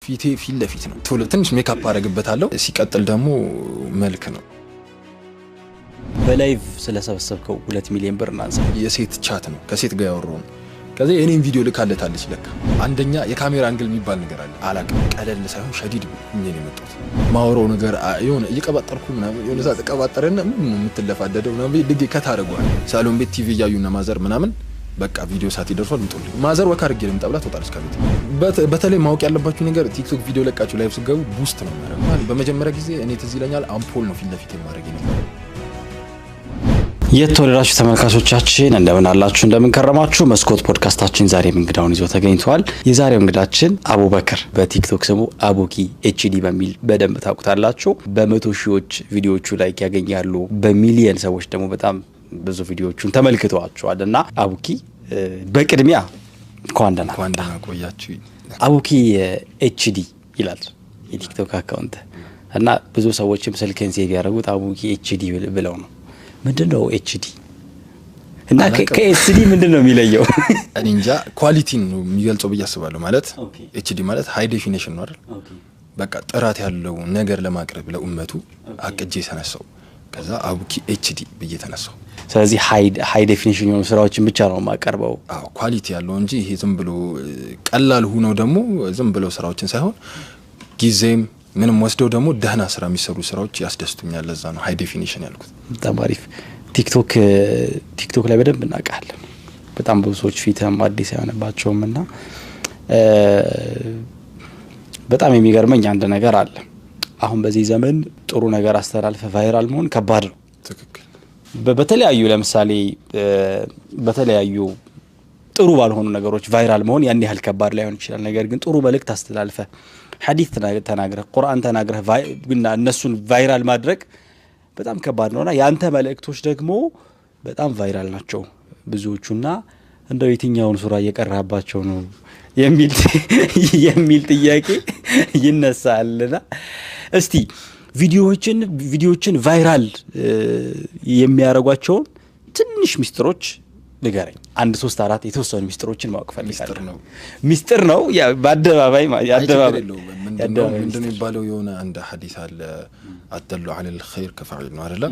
ፊቴ ፊት ለፊት ነው ቶሎ ትንሽ ሜካፕ አረግበታለሁ ሲቀጥል ደግሞ መልክ ነው በላይቭ ስለሰበሰብከው 2 ሚሊዮን ብር ናንሳ የሴት ቻት ነው ከሴት ጋር ያወራው ከዛ የኔን ቪዲዮ ልካለታለች ለካ አንደኛ የካሜራ አንግል የሚባል ነገር አለ አላቀም ቀለል ሳይሆን ሸዲድ ምን የመጣው ማወራው ነገር የሆነ እየቀባጠርኩ ምናምን የሆነ ሰዓት ተቀባጠረና ምን የምትለፋደደው ምናምን ድግ ከታረጓል ሳሎን ቤት ቲቪ ያዩና ማዘር ምናምን በቃ ቪዲዮ ሳት ይደርሷል እንጥልኝ ማዘር ወካርጌ ለምጣብላ ተወጣለች ከቤት በተለይ ማወቅ ያለባችሁ ነገር ቲክቶክ ቪዲዮ ለቃችሁ ላይቭ ስገቡ ቡስት ነው ማለት በመጀመሪያ ጊዜ እኔ ትዝ ይለኛል አምፖል ነው ፊት ለፊት ማድረግ ነው የተወደዳችሁ ተመልካቾቻችን እንደምን አላችሁ እንደምን ከረማችሁ መስኮት ፖድካስታችን ዛሬ እንግዳውን ይዞ ተገኝቷል የዛሬው እንግዳችን አቡበከር በቲክቶክ ስሙ አቡኪ ኤችዲ በሚል በደንብ ታውቁታላችሁ በመቶ ሺዎች ቪዲዮዎቹ ላይ ያገኛሉ በሚሊየን ሰዎች ደግሞ በጣም ብዙ ቪዲዮዎቹን ተመልክተዋቸዋልና አቡኪ በቅድሚያ ኳንዳና ቆያችሁ አቡኪ ኤችዲ ይላል የቲክቶክ አካውንት እና ብዙ ሰዎችም ስልክን ሴቭ ያደርጉት አቡኪ ኤችዲ ብለው ነው ምንድነው ኤችዲ እና ከኤችዲ ምንድነው የሚለየው እኔ እንጃ ኳሊቲ ነው የሚገልጸው በያስባለሁ ማለት ኤችዲ ማለት ሃይ ዴፊኒሽን ነው አይደል በቃ ጥራት ያለው ነገር ለማቅረብ ለኡመቱ አቅጄ ተነሳው ከዛ አቡኪ ኤችዲ ብዬ ተነሳው ስለዚህ ሃይ ዴፊኒሽን የሆኑ ስራዎችን ብቻ ነው ማቀርበው ኳሊቲ ያለው እንጂ ይሄ ዝም ብሎ ቀላል ሆኖ ደግሞ ዝም ብሎ ስራዎችን ሳይሆን ጊዜም ምንም ወስደው ደግሞ ደህና ስራ የሚሰሩ ስራዎች ያስደስቱኛል ለዛ ነው ሃይ ዴፊኒሽን ያልኩት ተማሪፍ ቲክቶክ ላይ በደንብ እናቃለን በጣም ብዙ ሰዎች ፊትም አዲስ ያነባቸውምና በጣም የሚገርመኝ አንድ ነገር አለ አሁን በዚህ ዘመን ጥሩ ነገር አስተላልፈ ቫይራል መሆን ከባድ ነው ትክክል በተለያዩ ለምሳሌ በተለያዩ ጥሩ ባልሆኑ ነገሮች ቫይራል መሆን ያን ያህል ከባድ ላይሆን ይችላል ነገር ግን ጥሩ መልእክት አስተላልፈ ሐዲስ ተናግረ ቁርአን ተናግረ እና እነሱን ቫይራል ማድረግ በጣም ከባድ ነውና ያንተ መልእክቶች ደግሞ በጣም ቫይራል ናቸው ብዙዎቹና እንደው የትኛውን ሱራ እየቀራባቸው ነው የሚል ጥያቄ ይነሳልና እስቲ ቪዲዮዎችን ቫይራል የሚያረጓቸው ትንሽ ሚስጥሮች ንገረኝ 1 3 4 የተወሰኑ ሚስጥሮችን ማወቅ ፈልጋለሁ ሚስጥር ነው ያ በአደባባይ ምንድነው ይባለው የሆነ አንድ ሐዲስ አለ አደሉ على الخير كفاعل ነው አይደል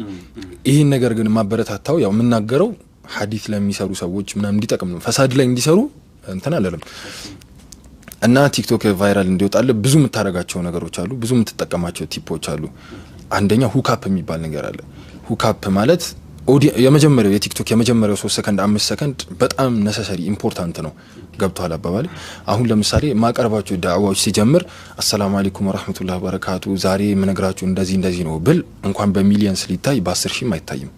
ይሄን ነገር ግን ማበረታታው ያው የምናገረው ሐዲስ ለሚሰሩ ሰዎች ምናምን እንዲጠቅም ነው ፈሳድ ላይ እንዲሰሩ እንተና አይደለም እና ቲክቶክ ቫይራል እንዲወጣለ ብዙ የምታረጋቸው ነገሮች አሉ ብዙ የምትጠቀማቸው ቲፖች አሉ አንደኛ ሁካፕ የሚባል ነገር አለ ሁካፕ ማለት የመጀመሪያው የቲክቶክ የመጀመሪያው 3 ሰከንድ 5 ሰከንድ በጣም ነሰሰሪ ኢምፖርታንት ነው ገብቷል አባባል አሁን ለምሳሌ ማቀርባቸው ዳዕዋዎች ሲጀምር አሰላሙ አለይኩም ወራህመቱላሂ ወበረካቱ ዛሬ ምነግራችሁ እንደዚህ ነው ብል እንኳን በሚሊየንስ ሊታይ በ10 ሺህ አይታይም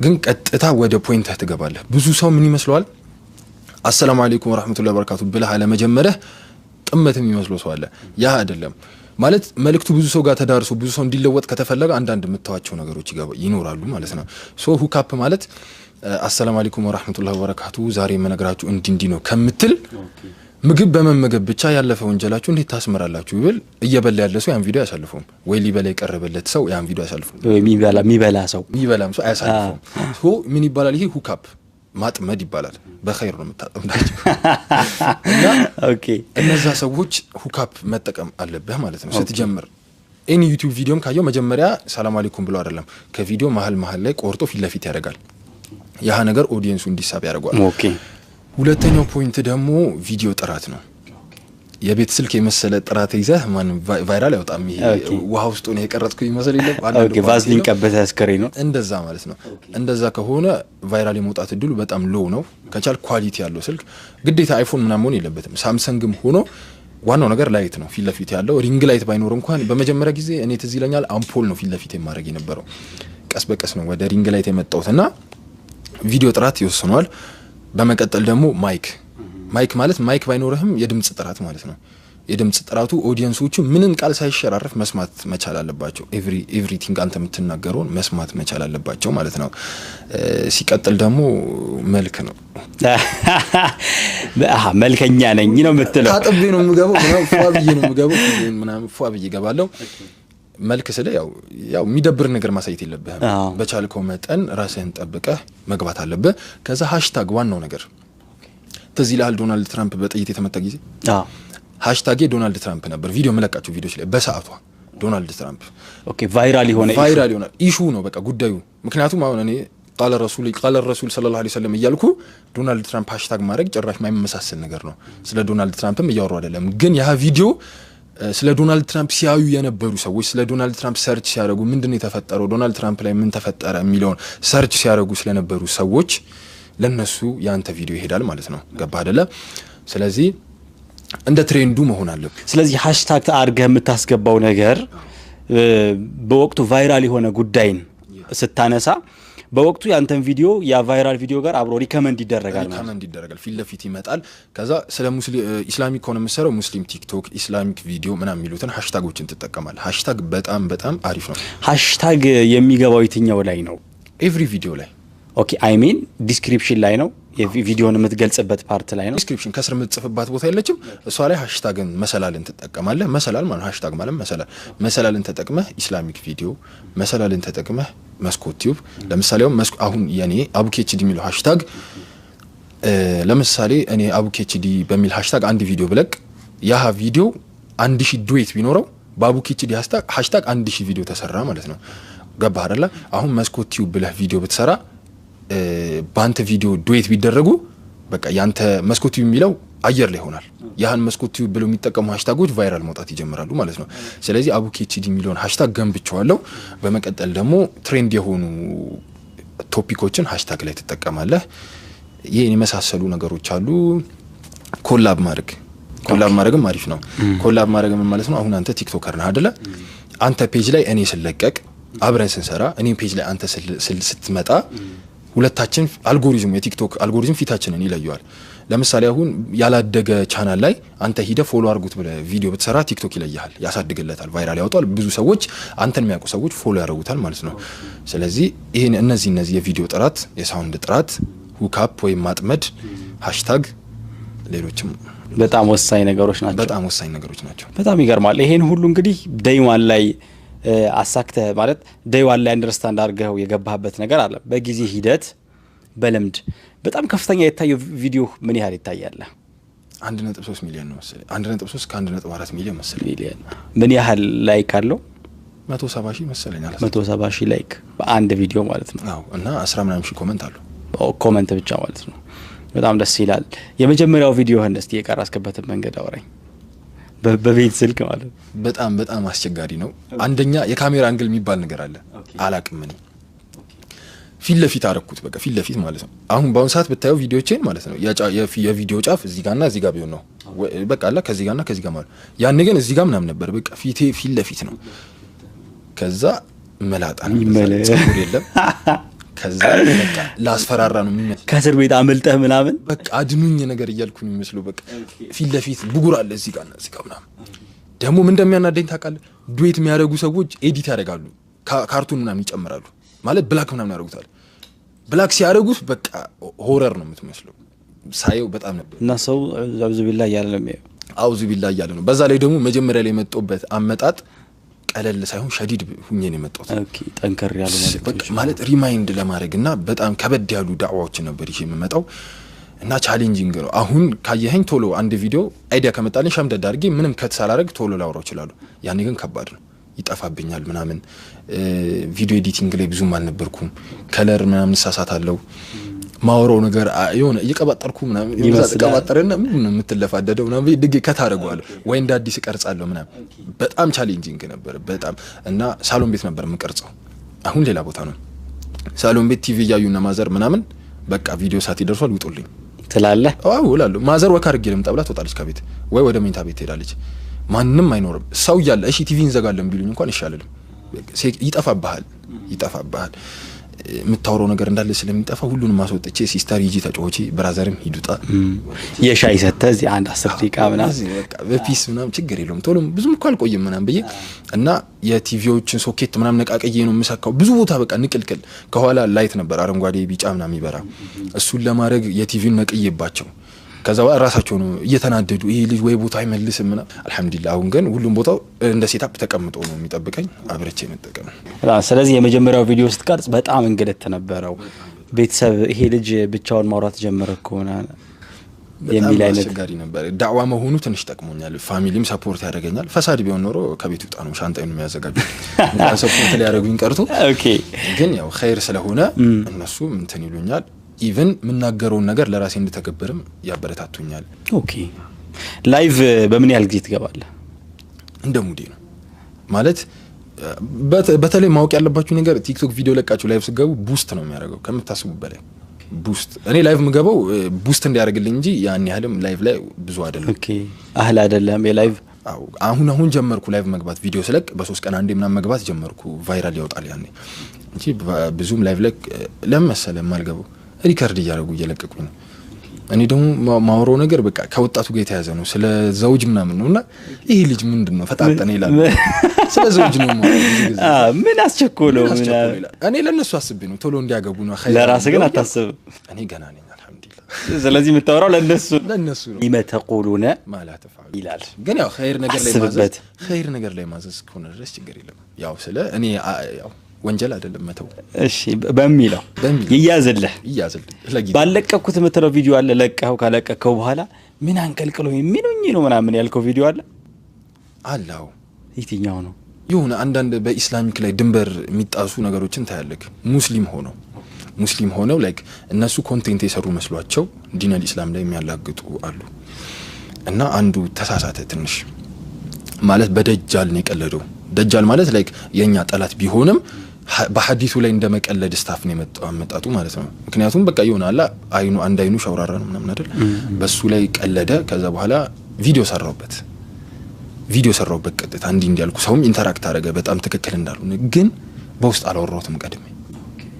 ግን ቀጥታ ወደ ፖይንት ትገባለህ ብዙ ሰው ምን ይመስለዋል አሰላሙ አለይኩም ወራህመቱላሂ ወበረካቱ ብለህ አለ መጀመሪያ ጥመት የሚመስለው ሰው አለ ያ አይደለም ማለት መልእክቱ ብዙ ሰው ጋር ተዳርሶ ብዙ ሰው እንዲለወጥ ከተፈለገ አንዳንድ የምታዋቸው ነገሮች ይኖራሉ ማለት ነው ሶ ሁካፕ ማለት አሰላሙ አለይኩም ወራህመቱላሂ ወበረካቱ ዛሬ ምነግራችሁ እንዲ ነው ከምትል ምግብ በመመገብ ብቻ ያለፈ ወንጀላችሁ እንዴት ታስመራላችሁ ይብል እየበላ ያለ ሰው ያን ቪዲዮ ያሳልፈው ወይ ሊበላ ይቀርበለት ሰው ያን ቪዲዮ ያሳልፈው የሚበላም ሰው አያሳልፈው ሶ ምን ይባላል ይሄ ሁካፕ ማጥመድ ይባላል በخير ነው የምታጠምዳቸው እና ኦኬ እነዛ ሰዎች ሁካፕ መጠቀም አለበት ማለት ነው ስትጀምር ኤኒ ዩቲዩብ ቪዲዮም ካየው መጀመሪያ ሰላም አለይኩም ብሎ አይደለም ከቪዲዮ መሃል ላይ ቆርጦ ፊት ለፊት ያደርጋል ያ ነገር ኦዲየንሱ እንዲሳብ ያደርጋል ኦኬ ሁለተኛው ፖይንት ደግሞ ቪዲዮ ጥራት ነው የቤት ስልክ የመሰለ ጥራት ይዘህ ማን ቫይራል ያወጣም ይሄ ውሃ ውስጥ ነው የቀረጥኩ ይመስል ይለም ኦኬ ቫዝሊን ቀበተ ስክሪን ነው እንደዛ ማለት ነው እንደዛ ከሆነ ቫይራል የመውጣት እድሉ በጣም ሎው ነው ከቻል ኳሊቲ ያለው ስልክ ግዴታ አይፎን ምናምን መሆን የለበትም ሳምሰንግም ሆኖ ዋናው ነገር ላይት ነው ፊት ለፊት ያለው ሪንግ ላይት ባይኖር እንኳን በመጀመሪያ ጊዜ እኔ ትዝ ይለኛል አምፖል ነው ፊት ለፊት የማረግ የነበረው ቀስ በቀስ ነው ወደ ሪንግ ላይት የመጣውና ቪዲዮ ጥራት ይወስኗል በመቀጠል ደግሞ ማይክ ማለት ማይክ ባይኖርህም የድምጽ ጥራት ማለት ነው የድምጽ ጥራቱ ኦዲየንሶቹ ምንን ቃል ሳይሸራረፍ መስማት መቻል አለባቸው ኤቭሪቲንግ አንተ የምትናገረውን መስማት መቻል አለባቸው ማለት ነው ሲቀጥል ደግሞ መልክ ነው መልከኛ ነኝ ነው የምትለው ታጥቤ ነው የምገባው ፏብዬ ነው የምገባው ምናምን ፏብዬ ገባለው መልክ ስለ ያው የሚደብር ነገር ማሳየት የለብህም በቻልከው መጠን ራስህን ጠብቀህ መግባት አለብህ ከዛ ሃሽታግ ዋናው ነገር ተዚላል ዶናልድ ትራምፕ በጥይት የተመታ ጊዜ ሃሽታግ ዶናልድ ትራምፕ ነበር ቪዲዮ መለቃቸው ቪዲዮች ላይ በሰዓቷ ዶናልድ ትራምፕ ኦኬ ቫይራል ይሆናል ኢሹ ነው በቃ ጉዳዩ ምክንያቱም አሁን እኔ ቃለ ረሱል ሰለላሁ ዐለይሂ ወሰለም እያልኩ ዶናልድ ትራምፕ ሃሽታግ ማድረግ ጭራሽ ማይመሳሰል ነገር ነው ስለ ዶናልድ ትራምፕም እያወሩ አይደለም ግን ያ ቪዲዮ ስለ ዶናልድ ትራምፕ ሲያዩ የነበሩ ሰዎች ስለ ዶናልድ ትራምፕ ሰርች ሲያደርጉ ምንድነው የተፈጠረው ዶናልድ ትራምፕ ላይ ምን ተፈጠረ የሚለውን ሰርች ሲያደርጉ ስለነበሩ ሰዎች ለነሱ ያንተ ቪዲዮ ይሄዳል ማለት ነው ገባ አይደለ ስለዚህ እንደ ትሬንዱ መሆን አለበት ስለዚህ ሃሽታግ አድርገህ የምታስገባው ነገር በወቅቱ ቫይራል የሆነ ጉዳይን ስታነሳ በወቅቱ ያንተን ቪዲዮ ያ ቫይራል ቪዲዮ ጋር አብሮ ሪከመንድ ይደረጋል ፊት ለፊት ይመጣል ከዛ ስለ ሙስሊም ኢስላሚክ ሆነ መሰረው ሙስሊም ቲክቶክ ኢስላሚክ ቪዲዮ ምናምን የሚሉትን ሃሽታጎችን ትጠቀማለህ ሃሽታግ በጣም አሪፍ ነው ሃሽታግ የሚገባው የትኛው ላይ ነው ኤቭሪ ቪዲዮ ላይ ኦኬ አይ ሚን ዲስክሪፕሽን ላይ ነው የቪዲዮን የምትገልጽበት ፓርት ላይ ነው ዲስክሪፕሽን ከስር የምትጽፍባት ቦታ የለችም እሷ ላይ ሃሽታግን መሰላልን ትጠቀማለህ መሰላል ማለት ሃሽታግ ማለት መሰላልን ተጠቅመህ ኢስላሚክ ቪዲዮ መሰላልን ተጠቅመህ መስኮት ቲዩብ ለምሳሌ አሁን የኔ አቡኬችዲ የሚለው ሃሽታግ ለምሳሌ እኔ አቡኬችዲ በሚል ሃሽታግ አንድ ቪዲዮ ብለቅ ያ ቪዲዮ 1000 ዱዌት ቢኖረው በአቡኬችዲ ሃሽታግ 1000 ቪዲዮ ተሰራ ማለት ነው ገባህ አይደል አሁን መስኮት ቲዩብ ብለህ ቪዲዮ ብትሰራ ባንተ ቪዲዮ ዱዌት ቢደረጉ በቃ ያንተ መስኮት ቲዩብ የሚለው አየር ላይ ይሆናል ያን መስኮት ቲዩብ ብለው የሚጠቀሙ ሃሽታጎች ቫይራል መውጣት ይጀምራሉ ማለት ነው ስለዚህ አቡኬችዲ የሚለውን ሃሽታግ ገንብቻለሁ በመቀጠል ደግሞ ትሬንድ የሆኑ ቶፒኮችን ሃሽታግ ላይ ትጠቀማለህ ይሄን የመሳሰሉ ነገሮች አሉ ኮላብ ማድረግም አሪፍ ነው ኮላብ ማድረግ ምን ማለት ነው አሁን አንተ ቲክቶከር ነህ አይደለ አንተ ፔጅ ላይ እኔ ስለቀቅ አብረን ስንሰራ እኔ ፔጅ ላይ አንተ ስትመጣ ሁለታችን አልጎሪዝም የቲክቶክ አልጎሪዝም ፊታችንን ይለየዋል ለምሳሌ አሁን ያላደገ ቻናል ላይ አንተ ሄደ ፎሎ አድርጉት ብለ ቪዲዮ ብትሰራ ቲክቶክ ይለያል ያሳድግለታል ቫይራል ያወጣል ብዙ ሰዎች አንተን የሚያውቁ ሰዎች ፎሎ ያደርጉታል ማለት ነው ስለዚህ ይሄን እነዚህ የቪዲዮ ጥራት የሳውንድ ጥራት ሁካፕ ወይም ማጥመድ ሃሽታግ ሌሎችም በጣም ወሳኝ ነገሮች ናቸው በጣም ይገርማል ይሄን ሁሉ እንግዲህ ዴይዋን ላይ አሳክተ ማለት ዴይዋን ላይ አንደርስታንድ አድርገው የገባህበት ነገር አለ በጊዜ ሂደት በልምድ በጣም ከፍተኛ የታየው ቪዲዮ ምን ያህል ይታያል 1.3 ሚሊዮን ነው መሰለኝ 1.3 ከ1.4 ሚሊዮን መሰለኝ ምን ያህል ላይክ አለው 170 ሺህ መሰለኝ 170 ሺህ ላይክ በአንድ ቪዲዮ ማለት ነው አዎ እና 10 ምናምን ሺህ ኮሜንት አሉ ኮሜንት ብቻ ማለት ነው በጣም ደስ ይላል የመጀመሪያው ቪዲዮ እስቲ የቀረስከበት መንገድ አውራኝ በቤት ስልክ ማለት በጣም አስቸጋሪ ነው አንደኛ የካሜራ አንግል የሚባል ነገር አለ አላቅም እኔ ፊት ለፊት አረኩት በቃ ፊት ለፊት ማለት ነው አሁን ባሁን ሰዓት ብታየው ቪዲዮቼን ማለት ነው የቪዲዮ ጫፍ እዚህ ጋርና እዚህ ጋር ቢሆን ነው በቃ አለ ከዚህ ጋርና ከዚህ ጋር ማለት ያን ግን እዚህ ጋር ምናምን ነበር በቃ ፊት ለፊት ነው ከዛ መላጣ ነው ጸጉር የለም ከዛ በቃ ላስፈራራ ነው የሚመስለው ከስር ቤት አመልጠህ ምናምን በቃ አድኑኝ ነገር እያልኩ ነው የሚመስለው በቃ ፊት ለፊት ብጉር አለ እዚህ ጋርና እዚህ ጋር ምናምን ደግሞ ምን እንደሚያናደኝ ታውቃለህ ዱዌት የሚያደርጉ ሰዎች ኤዲት ያደርጋሉ ካርቱን ምናምን ይጨምራሉ ማለት ብላክ ምናምን ያደርጉታል ብላክ ሲያደርጉት በቃ ሆረር ነው የምትመስለው ሳየው በጣም ነበር እና ሰው አውዙ ቢላህ እያለ ነው አውዙ ቢላህ እያለ ነው በዛ ላይ ደግሞ መጀመሪያ ላይ መጥቶበት አመጣጥ ቀለል ሳይሆን ሸዲድ ሁኜ ነው የመጣሁት ኦኬ ጠንከር ያሉ ማለት ሪማይንድ ለማድረግና በጣም ከበድ ያሉ ዳዕዋዎች ነበር ይሄ የምመጣው እና ቻሌንጂንግ ነው አሁን ካየኸኝ ቶሎ አንድ ቪዲዮ አይዲያ ከመጣልኝ ሸምደድ አድርጌ ምንም ከተሳላረግ ቶሎ ላውራው ይችላል ያኔ ግን ከባድ ነው ይጣፋብኛል ምናምን ቪዲዮ ኤዲቲንግ ላይ ብዙም አልነበርኩም ከለር ምናምን ሳሳታለው ማውራው ነገር የሆነ እየቀባጠርኩ ምናምን ይቀባጠረና ምን የምትለፋደደው ምናምን ድግ ከታረጋዋለሁ ወይ እንደ አዲስ ቀርጻለሁ ምናምን በጣም ቻሌንጂንግ ነበር በጣም እና ሳሎን ቤት ነበር የምቀርጸው አሁን ሌላ ቦታ ነው ሳሎን ቤት ቲቪ ያዩና ማዘር ምናምን በቃ ቪዲዮ ሳት ይደርሷል ውጡልኝ ትላለህ አዎ እላለሁ ማዘር ወካ አድርጌ ልምጣ ብላ ትወጣለች ከቤት ወይ ወደ መኝታ ቤት ትሄዳለች ማንንም አይኖርም ሰው ያለ እሺ ቲቪ እንዘጋለን ቢሉኝ እንኳን ይሻላል ይጠፋብሃል የምታወራው ነገር እንዳለ ስለሚጠፋ ሁሉንም ማስወጥቼ ሲስተር ይጂ ተጫወቺ ብራዘርም ሂዱጣ የሻይ ሰተ እዚህ አንድ 10 ደቂቃ ምናምን በቃ በፒስ ምናምን ችግር የለውም ቶሎ ብዙም እኮ አልቆየም ምናምን በየ እና የቲቪዎችን ሶኬት ምናምን ነቃቀዬ ነው የምሰካው ብዙ ቦታ በቃ ንቅልቅል ከኋላ ላይት ነበር አረንጓዴ ቢጫ ምናምን ይበራ እሱን ለማድረግ የቲቪን ነቅዬባቸው ከዛ ራሳቸው ነው እየተናደዱ ይሄ ልጅ ወይ ቦታ አይመልስም እና አልহামዱሊላህ አሁን ግን ሁሉም ቦታው እንደ ሴታፕ ተቀምጦ ነው የሚጠብቀኝ አብረቼ መጠቀም ስለዚህ የመጀመሪያው ቪዲዮ ስትቀርጽ በጣም እንግልት ነበረው ቤተሰብ ይሄ ልጅ ብቻውን ማውራት ጀመረ ከሆነ የሚል አይነት አስቸጋሪ ነበር። ዳዕዋ መሆኑ ትንሽ ጠቅሞኛል። ፋሚሊም ሰፖርት ያደርገኛል። ፈሳድ ቢሆን ኖሮ ከቤት ውጣ ነው ሻንጣዬን የሚያዘጋጁት ሰፖርት ሊያደርጉኝ ቀርቶ ኦኬ ግን ያው ኸይር ስለሆነ እነሱ እንትን ይሉኛል። ኢቭን የምናገረውን ነገር ለራሴ እንድተገብርም ያበረታቱኛል። ኦኬ ላይቭ በምን ያህል ጊዜ ትገባለህ? እንደ ሙዴ ነው ማለት በተለይ ማወቅ ያለባችሁ ነገር ቲክቶክ ቪዲዮ ለቃችሁ ላይቭ ስገቡ ቡስት ነው የሚያደርገው ከምታስቡ በላይ ቡስት። እኔ ላይቭ ምገባው ቡስት እንዲያደርግልኝ እንጂ ያን ያህልም ላይቭ ላይ ብዙ አይደለም። ኦኬ አህል አይደለም የላይቭ አሁን ጀመርኩ ላይቭ መግባት ቪዲዮ ስለቅ በ3 ቀን አንዴ ምናምን መግባት ጀመርኩ። ቫይራል ያወጣል ያኔ እንጂ ብዙም ላይቭ ላይ ለምሳሌ ማልገባው ሪከርድ እያደረጉ እየለቀቁኝ ነው። እኔ ደግሞ ማወራው ነገር በቃ ከወጣቱ ጋር የተያዘ ነው። ስለ ዘውጅ ምናምን ነውና ይሄ ልጅ ምንድነው ፈጣጠነ ይላል። ስለ ዘውጅ ነው ምን አስቸኮለው ምን እኔ ለነሱ አስቤ ነው ቶሎ እንዲያገቡ ነው። ለራስህ ግን አታስብ። እኔ ገና ነኝ አልሐምዱሊላህ። ስለዚህ የምታወራው ለነሱ ነው። ይመተቁሉነ ማለት ተፋሉ ይላል። ግን ያው ኸይር ነገር ላይ ማዘዝ ከሆነ ድረስ ችግር የለም። ያው ስለ እኔ ያው ወንጀል አይደለም መተው። እሺ በሚለው ይያዝልህ ባለቀኩት የምትለው ቪዲዮ አለ ለቀኸው ካለቀከው በኋላ ምን አንቀልቅሎ የሚሉኝ ነው ምናምን ያልከው ቪዲዮ አለ አላው የትኛው ነው? ይሁን አንዳንድ በኢስላሚክ ላይ ድንበር የሚጣሱ ነገሮችን ታያለክ። ሙስሊም ሆነው ላይክ እነሱ ኮንቴንት የሰሩ መስሏቸው ዲን አልኢስላም ላይ የሚያላግጡ አሉ። እና አንዱ ተሳሳተ ትንሽ ማለት በደጃል ነው የቀለደው። ደጃል ማለት ላይክ የኛ ጠላት ቢሆንም በሐዲሱ ላይ እንደመቀለድ ስታፍ ነው የመጣጡ ማለት ነው። ምክንያቱም በቃ ይሆናል አንድ አይኑ ሸውራራ ነው ምናምን አይደል በሱ ላይ ቀለደ። ከዛ በኋላ ቪዲዮ ሰራውበት ቀጥታ እንዲያልኩ ሰውም ኢንተራክት አደረገ በጣም ትክክል እንዳልሆነ። ግን በውስጥ አላወራሁትም። ቀድሜ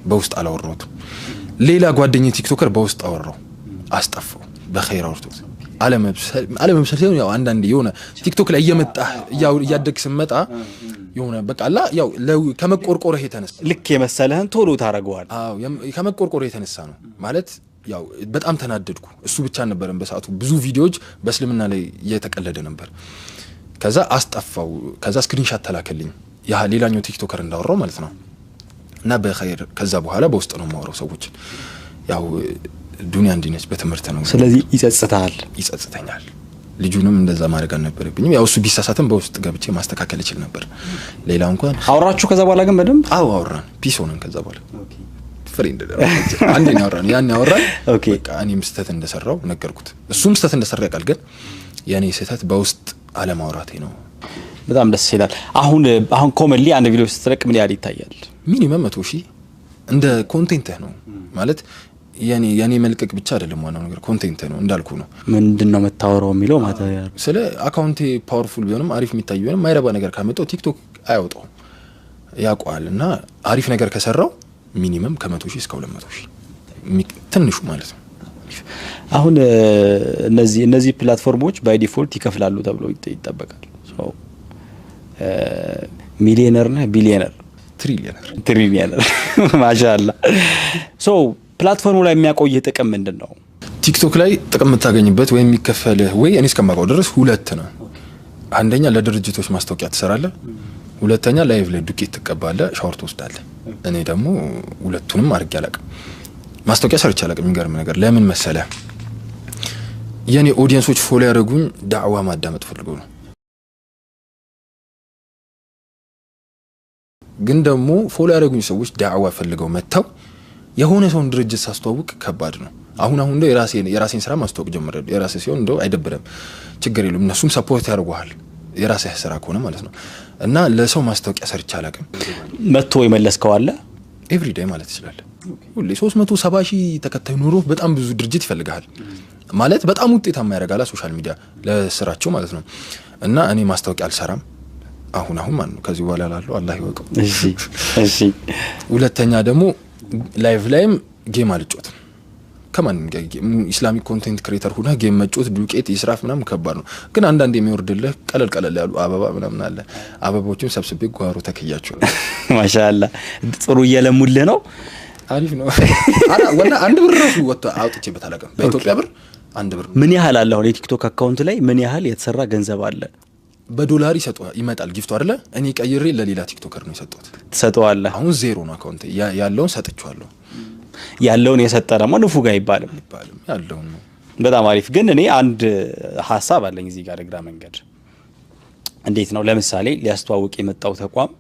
በውስጥ አላወራሁትም። ሌላ ጓደኛዬ ቲክቶከር በውስጥ አወራው አስጠፋው በኸይር አውርቶት አለመብሰል ሲሆን ያው አንዳንዴ የሆነ ቲክቶክ ላይ እያደግ ስመጣ የሆነ በቃ አላ ያው ከመቆርቆርህ የተነሳ ልክ የመሰለህን ቶሎ ታረጋዋል። አዎ ከመቆርቆርህ የተነሳ ነው ማለት ያው በጣም ተናደድኩ። እሱ ብቻ ነበርም በሰዓቱ ብዙ ቪዲዮዎች በእስልምና ላይ እየተቀለደ ነበር። ከዛ አስጠፋው። ከዛ ስክሪንሻት ተላከልኝ ያ ሌላኛው ቲክቶከር እንዳወራው ማለት ነው። እና በኸይር ከዛ በኋላ በውስጥ ነው የማወራው ሰዎች ያው ዱንያ እንዲነች በትምህርት ነው። ስለዚህ ይጸጽተኛል። ልጁንም እንደዛ ማድረግ አልነበረብኝም። ያው እሱ ቢሳሳተም በውስጥ ገብቼ ማስተካከል ይችል ነበር። ሌላ እንኳን አወራችሁ ከዛ በኋላ ግን በደንብ አወራን። ፒስ ሆነን ከዛ በኋላ ፍሬንድ አንዴ ነው አወራን። ያን ያወራን በቃ እኔም ስህተት እንደሰራው ነገርኩት። እሱም ስህተት እንደሰራ ያውቃል። ግን የኔ ስህተት በውስጥ አለማውራቴ ነው። በጣም ደስ ይላል። አሁን ኮመንሊ አንድ ቪዲዮ ስትለቅ ምን ያህል ይታያል? ሚኒመም 100,000 እንደ ኮንቴንት ነው ማለት የኔ መልቀቅ ብቻ አይደለም። ዋናው ነገር ኮንቴንት ነው እንዳልኩ ነው። ምንድነው መታወራው የሚለው ማተሪያል ስለ አካውንቴ ፓወርፉል ቢሆንም አሪፍ የሚታይ ቢሆንም ማይረባ ነገር ካመጣው ቲክቶክ አያወጣው ያውቀዋልና አሪፍ ነገር ከሰራው ሚኒመም ከ100,000 እስከ 200,000 ትንሹ ማለት ነው። አሁን እነዚህ ፕላትፎርሞች ባይ ዲፎልት ይከፍላሉ ተብሎ ይጠበቃል። ሚሊዮነር ነህ ቢሊዮነር ትሪሊዮነር ማሻአላ ፕላትፎርሙ ላይ የሚያቆየው ጥቅም ምንድነው? ቲክቶክ ላይ ጥቅም የምታገኝበት ወይ የሚከፈልህ ወይ እኔ እስከማውቀው ድረስ ሁለት ነው። አንደኛ ለድርጅቶች ማስታወቂያ ትሰራለህ፣ ሁለተኛ ላይቭ ላይ ዱቄት ትቀባለህ፣ ሻወር ትወስዳለህ። እኔ ደግሞ ሁለቱንም አድርጌ አላውቅም። ማስታወቂያ ሰርቼ አላውቅም። የሚገርም ነገር ለምን መሰለህ? የኔ ኦዲየንሶች ፎሎ ያደረጉኝ ዳዕዋ ማዳመጥ ፈልገው ነው። ግን ደግሞ ፎሎ ያደረጉኝ ሰዎች ዳዕዋ ፈልገው መተው የሆነ ሰውን ድርጅት ሳስተዋውቅ ከባድ ነው። አሁን እንደው የራሴን ስራ ማስተዋወቅ ጀምሬያለሁ። የራሴ ሲሆን እንደው አይደብርም፣ ችግር የለም። እነሱም ሰፖርት ያደርጉሃል የራስህ ስራ ከሆነ ማለት ነው። እና ለሰው ማስታወቂያ ሰርቼ አላውቅም። መጥቶ የመለስከው አለ ኤቭሪ ዴይ ማለት ይችላል። ሁሌ 370,000 ተከታይ ኑሮ በጣም ብዙ ድርጅት ይፈልጋል ማለት በጣም ውጤታማ ያደርጋል ሶሻል ሚዲያ ለስራቸው ማለት ነው። እና እኔ ማስታወቂያ አልሰራም አሁን ማለት ነው። ከዚህ በኋላ ላለው አላህ ይወቀው። እሺ ሁለተኛ ደግሞ ላይቭ ላይም ጌም አልጮትም። ከማን ኢስላሚክ ኮንቴንት ክሬተር ሆነ ጌም መጮት ዱቄት ይስራፍ ምናምን ከባድ ነው። ግን አንዳንድ የሚወርድልህ ቀለል ያሉ አበባ ምናምን አለ። አበቦቹን ሰብስቤ ጓሮ ተከያቸው ማሻአላ ጥሩ እየለሙልህ ነው። አሪፍ ነው። ወላ አንድ ብር ራሱ ወጣ አውጥቼበት አላውቅም። በኢትዮጵያ ብር አንድ ብር ምን ያህል አለ? አሁን የቲክቶክ አካውንት ላይ ምን ያህል የተሰራ ገንዘብ አለ? በዶላር ይመጣል ጊፍቱ አይደለ? እኔ ቀይሬ ለሌላ ቲክቶከር ነው የሰጠሁት። ትሰጠዋለህ? አሁን ዜሮ ነው አካውንት ያለውን ሰጥቻለሁ። ያለውን የሰጠ ደግሞ ንፉግ አይባልም ያለውን ነው በጣም አሪፍ። ግን እኔ አንድ ሀሳብ አለኝ እዚህ ጋር እግራ መንገድ እንዴት ነው ለምሳሌ ሊያስተዋውቅ የመጣው ተቋም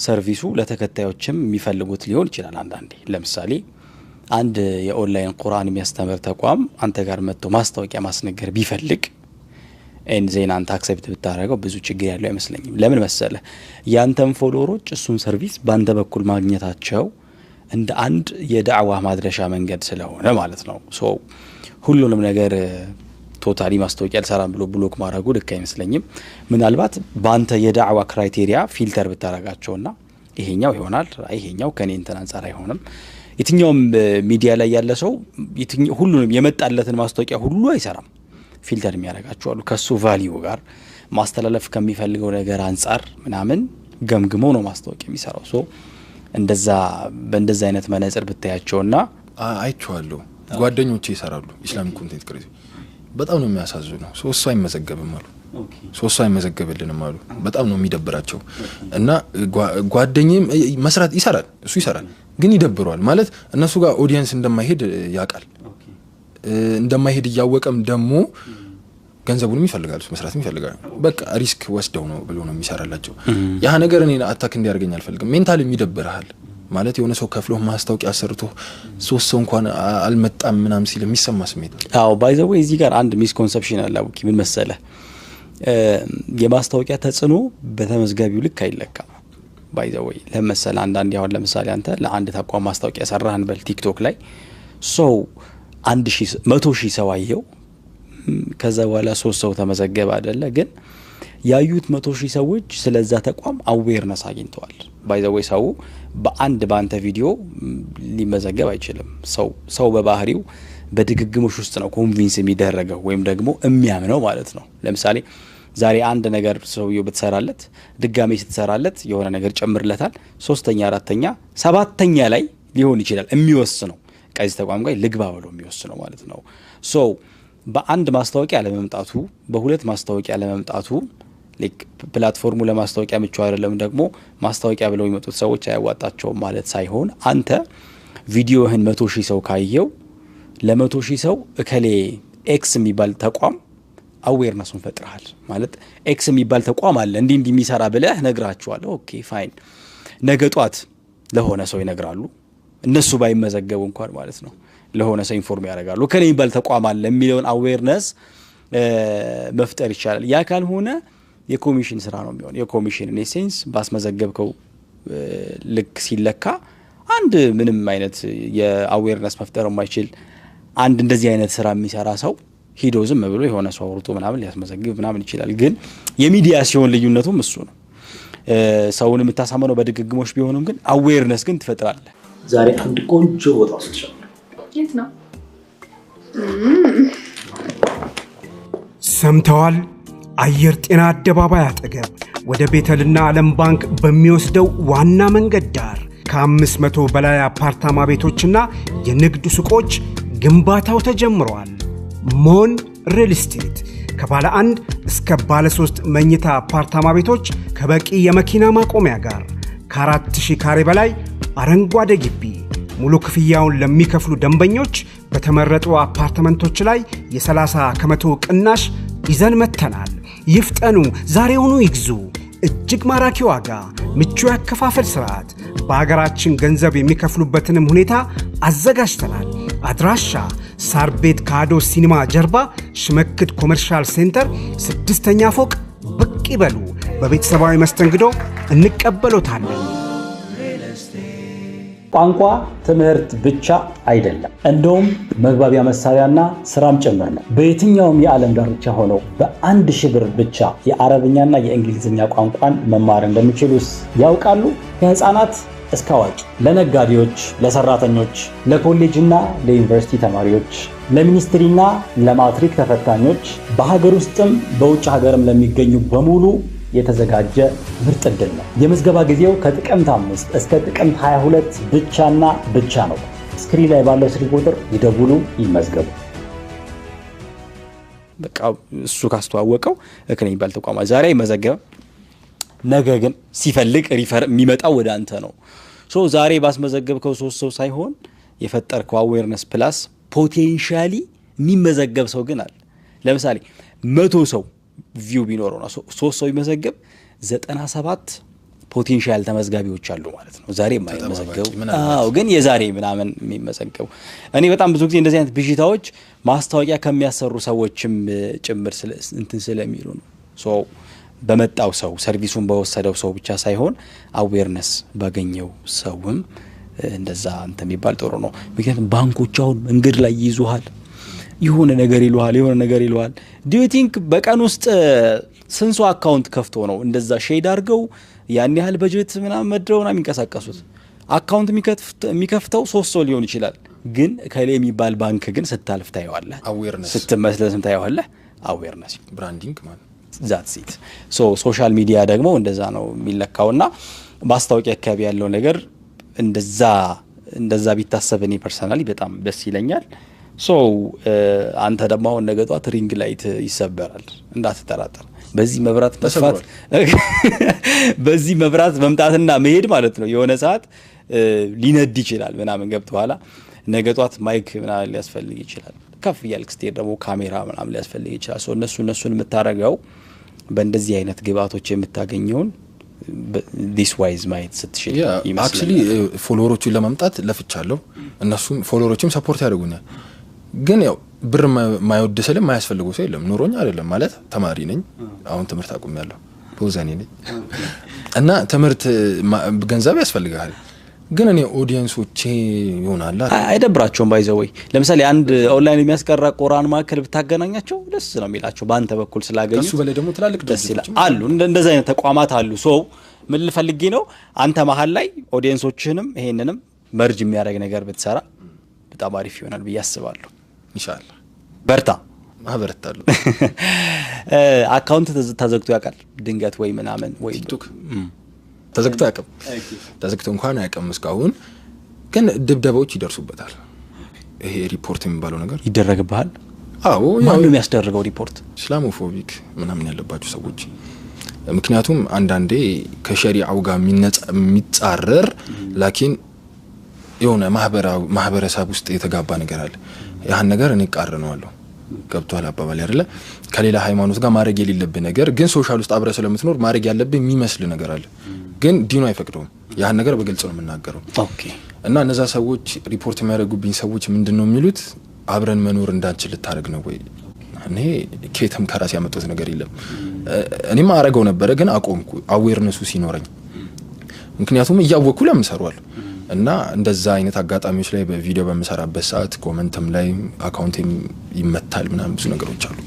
ሰርቪሱ ለተከታዮችም የሚፈልጉት ሊሆን ይችላል። አንዳንዴ ለምሳሌ አንድ የኦንላይን ቁርአን የሚያስተምር ተቋም አንተ ጋር መጥቶ ማስታወቂያ ማስነገር ቢፈልግ ዜና አንተ አክሰፕት ብታደርገው ብዙ ችግር ያለው አይመስለኝም። ለምን መሰለ ያንተን ፎሎወሮች እሱን ሰርቪስ ባንተ በኩል ማግኘታቸው እንደ አንድ የዳዕዋ ማድረሻ መንገድ ስለሆነ ማለት ነው። ሶ ሁሉንም ነገር ቶታሊ ማስታወቂያ አልሰራም ብሎ ብሎክ ማድረጉ ልክ አይመስለኝም። ምናልባት ባንተ የዳዕዋ ክራይቴሪያ ፊልተር ብታረጋቸውና ይሄኛው ይሆናል ይሄኛው ከኔ እንትን አንፃር አይሆንም። የትኛውም ሚዲያ ላይ ያለ ሰው ሁሉንም የመጣለትን ማስታወቂያ ሁሉ አይሰራም። ፊልተር የሚያደርጋቸው አሉ ከሱ ቫልዩ ጋር ማስተላለፍ ከሚፈልገው ነገር አንፃር ምናምን ገምግሞ ነው ማስታወቂያ የሚሰራው። ሶ እንደዛ በእንደዛ አይነት መነጽር ብታያቸውና አይቼዋለሁ። ጓደኞቼ ይሰራሉ ኢስላሚክ ኮንቴንት ክሬቲቭ በጣም ነው የሚያሳዝነው። ሶስት አይመዘገብም አሉ ሶስት አይመዘገብልንም አሉ። በጣም ነው የሚደብራቸው። እና ጓደኛዬም መስራት ይሰራል እሱ ይሰራል ግን ይደብረዋል ማለት እነሱ ጋር ኦዲየንስ እንደማይሄድ ያውቃል። እንደማይሄድ እያወቀም ደግሞ ገንዘቡንም ይፈልጋሉ መስራትም ይፈልጋሉ። በቃ ሪስክ ወስደው ነው ብሎ ነው የሚሰራላቸው። ያ ነገር እኔ አታክ እንዲያርገኝ አልፈልግም። ሜንታሊ ይደብራል ማለት የሆነ ሰው ከፍሎ ማስታወቂያ ሰርቶ ሶስት ሰው እንኳን አልመጣም ምናም ሲል የሚሰማ ስሜት። አዎ ባይ ዘ ዌይ እዚህ ጋር አንድ ሚስኮንሰፕሽን አለ። አውቂ ምን መሰለ የማስታወቂያ ተጽዕኖ በተመዝጋቢው ልክ አይለካም። ባይ ዘ ዌይ ለምሳሌ አንዳንድ ያው ለምሳሌ አንተ ለአንድ ተቋም ማስታወቂያ ሰራህን በል ቲክቶክ ላይ ሰው 100,000 ሰው አየው ከዛ በኋላ 3 ሰው ተመዘገበ አይደለ? ግን ያዩት 100,000 ሰዎች ስለዛ ተቋም አዌርነስ አግኝተዋል። ባይ ዘ ዌይ ሰው በአንተ ቪዲዮ ሊመዘገብ አይችልም። ሰው በባህሪው በድግግሞሽ ውስጥ ነው ኮንቪንስ የሚደረገው ወይም ደግሞ የሚያምነው ማለት ነው። ለምሳሌ ዛሬ አንድ ነገር ሰውየው ብትሰራለት ድጋሜ ስትሰራለት የሆነ ነገር ጨምርለታል 3ኛ 4ኛ 7ኛ ላይ ሊሆን ይችላል የሚወስነው ከዚህ ተቋም ጋር ልግባ ብሎ የሚወስነው ማለት ነው። ሶ በአንድ ማስታወቂያ ለመምጣቱ በሁለት ማስታወቂያ ለመምጣቱ ፕላትፎርሙ ለማስታወቂያ ምቹ አይደለም ደግሞ ማስታወቂያ ብለው የሚመጡት ሰዎች አያዋጣቸውም ማለት ሳይሆን አንተ ቪዲዮህን 100,000 ሰው ካየው ለ100,000 ሰው እከሌ ኤክስ የሚባል ተቋም አዌርነሱን ፈጥረሃል ማለት ኤክስ የሚባል ተቋም አለ እንዲህ የሚሰራ ብለህ ነግራቸዋለሁ። ኦኬ ፋይን። ነገ ጧት ለሆነ ሰው ይነግራሉ እነሱ ባይመዘገቡ እንኳን ማለት ነው ለሆነ ሰው ኢንፎርም ያደርጋሉ ከኔ የሚባል ተቋም አለ የሚለውን አዌርነስ መፍጠር ይቻላል። ያ ካልሆነ የኮሚሽን ስራ ነው የሚሆነው። የኮሚሽን ሴንስ ባስመዘገብከው ልክ ሲለካ አንድ ምንም አይነት የአዌርነስ መፍጠር የማይችል አንድ እንደዚህ አይነት ስራ የሚሰራ ሰው ሂዶ ዝም ብሎ የሆነ ሰው አውርቶ ምናምን ሊያስመዘግብ ምናምን ይችላል። ግን የሚዲያ ሲሆን ልዩነቱም እሱ ነው። ሰውን የምታሳመነው በድግግሞሽ ቢሆንም ግን አዌርነስ ግን ትፈጥራለህ። ዛሬ አንድ ቆንጆ ቦታ ወስደሻል። የት ነው? ሰምተዋል? አየር ጤና አደባባይ አጠገብ ወደ ቤተልና ዓለም ባንክ በሚወስደው ዋና መንገድ ዳር ከ500 በላይ አፓርታማ ቤቶችና የንግድ ሱቆች ግንባታው ተጀምሯል። ሞን ሪል ስቴት ከባለ 1 እስከ ባለ 3 መኝታ አፓርታማ ቤቶች ከበቂ የመኪና ማቆሚያ ጋር ከ4000 ካሬ በላይ አረንጓዴ ግቢ ሙሉ ክፍያውን ለሚከፍሉ ደንበኞች በተመረጡ አፓርትመንቶች ላይ የ30% ቅናሽ ይዘን መተናል። ይፍጠኑ፣ ዛሬውኑ ይግዙ። እጅግ ማራኪ ዋጋ፣ ምቹ ያከፋፈል ስርዓት፣ በአገራችን ገንዘብ የሚከፍሉበትንም ሁኔታ አዘጋጅተናል። አድራሻ ሳር ቤት ካዶ ሲኒማ ጀርባ ሽመክት ኮመርሻል ሴንተር 6ኛ ፎቅ ብቅ ይበሉ። በቤተሰባዊ መስተንግዶ እንቀበሎታለን። ቋንቋ ትምህርት ብቻ አይደለም፣ እንደውም መግባቢያ መሳሪያና ስራም ጭምር ነው። በየትኛውም የዓለም ዳርቻ ሆነው በ1000 ብር ብቻ የአረብኛና የእንግሊዝኛ ቋንቋን መማር እንደሚችሉስ ያውቃሉ? ከህፃናት እስከ አዋቂ፣ ለነጋዴዎች፣ ለሰራተኞች፣ ለኮሌጅና ለዩኒቨርሲቲ ተማሪዎች፣ ለሚኒስትሪና ለማትሪክ ተፈታኞች፣ በሀገር ውስጥም በውጭ ሀገርም ለሚገኙ በሙሉ የተዘጋጀ ምርጥ ዕድል ነው። የምዝገባ ጊዜው ከጥቅምት 5 እስከ ጥቅምት 22 ብቻና ብቻ ነው። ስክሪን ላይ ባለው ስልክ ቁጥር ይደውሉ፣ ይመዝገቡ። በቃ እሱ ካስተዋወቀው እከሌ የሚባል ተቋም ዛሬ ይመዘገብ፣ ነገ ግን ሲፈልግ ሪፈር የሚመጣው ወደ አንተ ነው። ሶ ዛሬ ባስመዘገብከው 3 ሰው ሳይሆን የፈጠርከው አዌርነስ ፕላስ ፖቴንሻሊ የሚመዘገብ ሰው ግን አለ። ለምሳሌ 100 ሰው ቪው ቢኖረውና 3 ሰው ቢመዘገብ 97 ፖቴንሻል ተመዝጋቢዎች አሉ ማለት ነው። ዛሬ የማይመዘገቡ ግን የዛሬ ምናምን የሚመዘገቡ። እኔ በጣም ብዙ ጊዜ እንደዚህ አይነት ብዥታዎች ማስታወቂያ ከሚያሰሩ ሰዎችም ጭምር እንትን ስለሚሉ ነው። ሶ በመጣው ሰው ሰርቪሱን በወሰደው ሰው ብቻ ሳይሆን አዌርነስ ባገኘው ሰውም እንደዛ እንትን የሚባል ጥሩ ነው። ምክንያቱም ባንኮች አሁን መንገድ ላይ ይዙሃል፣ የሆነ ነገር ይሉሃል። ዱ ዩ ቲንክ በቀን ውስጥ ስንት ሰው አካውንት ከፍቶ ነው እንደዛ ሼድ አድርገው ያን ያህል በጀት ምናምን መድረውና የሚንቀሳቀሱት? አካውንት የሚከፍተው 3 ሰው ሊሆን ይችላል። ግን ከሌ የሚባል ባንክ ግን ስታልፍ ታየዋለህ፣ ስትመስለስም ታየዋለህ። አዌርነስ ብራንዲንግ ማለት ዛትስ ኢት። ሶ ሶሻል ሚዲያ ደግሞ እንደዛ ነው የሚለካውና ማስታወቂያ አካባቢ ያለው ነገር እንደዛ ቢታሰብ እኔ ፐርሰናሊ በጣም ደስ ይለኛል። ሶ አንተ ደግሞ አሁን ነገ ጧት ሪንግ ላይት ይሰበራል እንዳትጠራጠር። በዚህ መብራት መስፋት በዚህ መብራት መምጣትና መሄድ ማለት ነው የሆነ ሰዓት ሊነድ ይችላል ምናምን ገብቶ ኋላ ነገ ጧት ማይክ ምናምን ሊያስፈልግ ይችላል። ከፍ ያልክ ስትሄድ ደግሞ ካሜራ ምናምን ሊያስፈልግ ይችላል። ሶ እነሱን የምታረጋው በእንደዚህ አይነት ግብአቶች የምታገኘውን ዲስ ዋይዝ ማየት ስትችል ይመስላል። አክቹሊ ፎሎወሮቹን ለማምጣት ለፍቻለሁ፣ እነሱም ፎሎወሮችም ሰፖርት ያደርጉኛል። ግን ያው ብር ማይወድ ሰለም ማያስፈልገው ሰው የለም። ኑሮኛ አይደለም ማለት ተማሪ ነኝ፣ አሁን ትምህርት አቁሜያለሁ፣ በወዛኔ ነኝ እና ትምህርት ገንዘብ ያስፈልጋል። ግን እኔ ኦዲየንሶቼ ይሆናል አይደብራቸውም። ባይዘው ለምሳሌ አንድ ኦንላይን የሚያስቀራ ቁርአን ማዕከል ብታገናኛቸው ደስ ነው የሚላቸው በአንተ በኩል ስላገኙ። እሱ በላይ ደግሞ ትላልቅ ድርጅቶች አሉ፣ እንደዛ አይነት ተቋማት አሉ። ሶ ምን ልፈልጌ ነው አንተ መሀል ላይ ኦዲየንሶችንም ይሄንንም መርጅ የሚያደርግ ነገር ብትሰራ በጣም አሪፍ ይሆናል ብዬ አስባለሁ። ኢንሻአላህ በርታ። ማበረታለሁ። አካውንት ተዘግቶ ያውቃል ድንገት ወይ ምናምን ወይ ቲክቶክ ተዘግቶ ያውቃል? ተዘግቶ እንኳን አያውቅም እስካሁን፣ ግን ድብደባዎች ይደርሱበታል። ይሄ ሪፖርት የሚባለው ነገር ይደረግብሃል? አዎ። ማን ነው የሚያስደርገው ሪፖርት? ኢስላሞፎቢክ ምናምን ያለባቸው ሰዎች። ምክንያቱም አንዳንዴ ከሸሪዓው ጋር የሚጻረር ላኪን የሆነ ማህበረሰብ ውስጥ የተጋባ ነገር አለ። ያን ነገር እኔ ቃርነዋለሁ። ገብቷል አባባል አይደለ? ከሌላ ሃይማኖት ጋር ማድረግ የሌለብህ ነገር ግን ሶሻል ውስጥ አብረህ ስለምትኖር ማድረግ ያለብህ የሚመስል ነገር አለ። ግን ዲኑ አይፈቅደውም። ያን ነገር በግልጽ ነው የምናገረው። ኦኬ። እና እነዛ ሰዎች ሪፖርት የሚያደርጉብኝ ሰዎች ምንድነው የሚሉት? አብረን መኖር እንዳንችል ልታደርግ ነው ወይ? እኔ ከየትም ከራሴ ያመጣሁት ነገር የለም። እኔማ አረገው ነበረ ግን አቆምኩ፣ አዌርነሱ ሲኖረኝ። ምክንያቱም እያወኩ ለምን ሰራዋለሁ። እና እንደዛ አይነት አጋጣሚዎች ላይ በቪዲዮ በመሰራበት ሰዓት ኮሜንትም ላይ አካውንቴም ይመታል ምናምን ብዙ ነገሮች አሉ።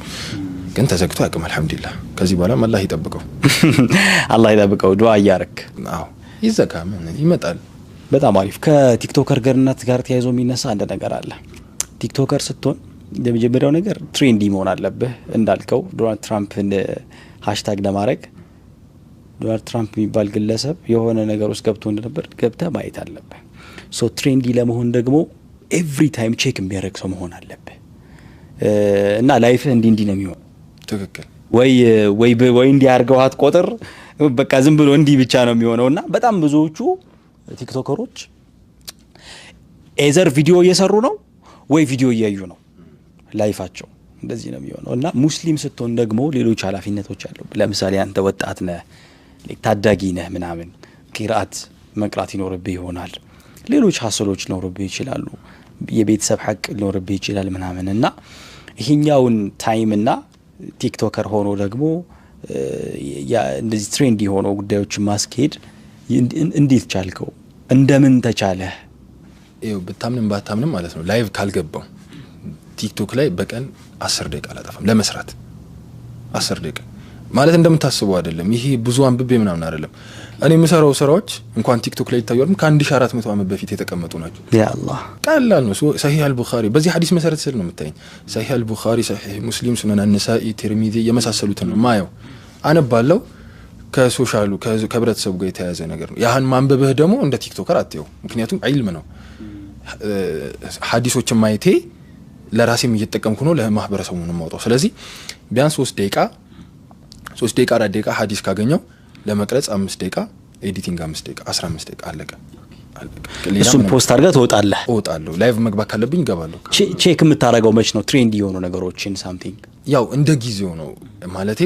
ግን ተዘግቶ ያቅም አልহামዱሊላህ። ከዚህ በኋላ አላህ ይጠብቀው። አላህ ይጠብቀው። ዱአ እያረክ አዎ ይዘጋ ምን ይመጣል። በጣም አሪፍ። ከቲክቶከር ጋር ተያይዞ የሚነሳ አንድ ነገር አለ። ቲክቶከር ስትሆን የመጀመሪያው ነገር ትሬንዲ መሆን አለብህ። እንዳልከው ዶናልድ ትራምፕን ሃሽታግ ለማድረግ ዶናልድ ትራምፕ የሚባል ግለሰብ የሆነ ነገር ውስጥ ገብቶ እንደነበር ገብተህ ማየት አለብህ። ሶ ትሬንዲ ለመሆን ደግሞ ኤቭሪ ታይም ቼክ የሚያደርግ ሰው መሆን አለብህ እና ላይፍህ እንዲህ ነው የሚሆነው። ትክክል ወይ እንዲህ አድርገዋት ቆጥር በቃ ዝም ብሎ እንዲህ ብቻ ነው የሚሆነውና በጣም ብዙዎቹ ቲክቶከሮች ኤዘር ቪዲዮ እየሰሩ ነው ወይ ቪዲዮ እያዩ ነው። ላይፋቸው እንደዚህ ነው የሚሆነው እና ሙስሊም ስትሆን ደግሞ ሌሎች ኃላፊነቶች አሉ። ለምሳሌ አንተ ወጣት ነህ፣ ታዳጊ ነህ ምናምን ቂራአት መቅራት ይኖርብህ ይሆናል። ሌሎች ሀሰሎች ሊኖርብህ ይችላሉ። የቤተሰብ ሐቅ ሊኖርብህ ይችላል ምናምን እና ይሄኛውን ታይምና ቲክቶከር ሆኖ ደግሞ እንደዚህ ትሬንዲ ሆኖ ጉዳዮችን ማስኬድ እንዴት ቻልከው? እንደምን ተቻለህ? ይኸው ብታምንም ባታምንም ማለት ነው ላይቭ ካልገባው ቲክቶክ ላይ በቀን 10 ደቂቃ አላጠፋም ለመስራት። 10 ደቂቃ ማለት እንደምታስበው አይደለም። ይሄ ብዙ አንብቤ ምናምን አይደለም። እኔ የምሰራው ስራዎች እንኳን ቲክቶክ ላይ ይታያሉ ከ1400 ዓመት በፊት የተቀመጡ ናቸው። ያ አላህ ቀላል ነው። ሰሂህ አልቡኻሪ በዚህ ሐዲስ መሰረት ስል ነው የምታየኝ። ሰሂህ አልቡኻሪ፣ ሰሂህ ሙስሊም፣ ሱነን አን-ነሳኢ፣ ትርሚዚ የመሳሰሉትን ነው ማየው። አነባለሁ። ከሶሻሉ ከህብረተሰቡ ጋር የተያያዘ ነገር ነው። ያህን ማንበብህ ደግሞ እንደ ቲክቶከር አትየው፣ ምክንያቱም ዒልም ነው። ሐዲሶችን ማየቴ ለራሴም እየተጠቀምኩ ነው፣ ለማህበረሰቡ ነው የማወጣው። ስለዚህ ቢያንስ 3 ደቂቃ 4 ደቂቃ ሐዲስ ካገኘው ለመቅረጽ 5 ደቂቃ፣ ኤዲቲንግ 5 ደቂቃ፣ 15 ደቂቃ አለቀ። እሱን ፖስት አድርገህ እወጣለሁ ላይቭ መግባት ካለብኝ እገባለሁ ቼክ የምታረጋው መች ነው ትሬንድ የሆኑ ነገሮችን ሳምቲንግ ያው እንደ ጊዜው ነው ማለቴ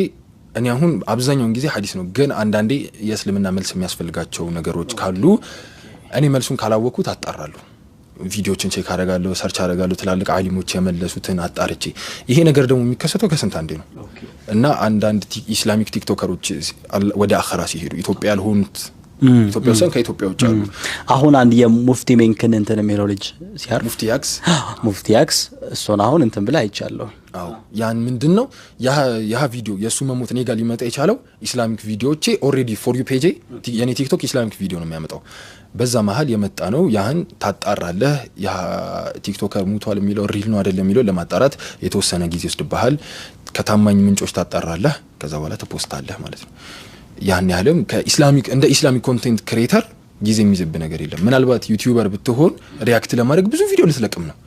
እኔ አሁን አብዛኛውን ጊዜ ሐዲስ ነው ግን አንዳንዴ የእስልምና መልስ የሚያስፈልጋቸው ነገሮች ካሉ እኔ መልሱን ካላወኩት አጣራለሁ ቪዲዮችን ቼክ አደርጋለሁ ሰርች አደርጋለሁ ትላልቅ ዓሊሞች የመለሱትን አጣርቼ ይሄ ነገር ደግሞ የሚከሰተው ከስንት አንዴ ነው እና አንዳንድ ኢስላሚክ ቲክቶከሮች ወደ አኺራ ሲሄዱ ኢትዮጵያ ያልሆኑት ኢትዮጵያ ውስጥ ከኢትዮጵያ ውጭ አሉ አሁን አንድ የሙፍቲ ሜንክን እንትን የሚለው ልጅ ሲያር ሙፍቲ ያክስ እሱን አሁን እንትን ብላ አይቻለሁ አው ያን ምንድነው ያ ቪዲዮ የሱ መሞት እኔ ጋር ሊመጣ የቻለው ኢስላሚክ ቪዲዮቼ ኦሬዲ ፎር ዩ ፔጅ የኔ ቲክቶክ ኢስላሚክ ቪዲዮ ነው የሚያመጣው በዛ መሃል የመጣ ነው ያን ታጣራለህ ያ ቲክቶከር ሙቷል የሚለው ሪል ነው አይደለም የሚለው ለማጣራት የተወሰነ ጊዜ ወስድብሃል ከታማኝ ምንጮች ታጣራለህ ከዛ በኋላ ተፖስታለህ ማለት ነው ያን ያለም ከኢስላሚክ እንደ ኢስላሚክ ኮንቴንት ክሬተር ጊዜ የሚዘብ ነገር የለም ምናልባት ዩቲዩበር ብትሆን ሪያክት ለማድረግ ብዙ ቪዲዮ ልትለቅም ነው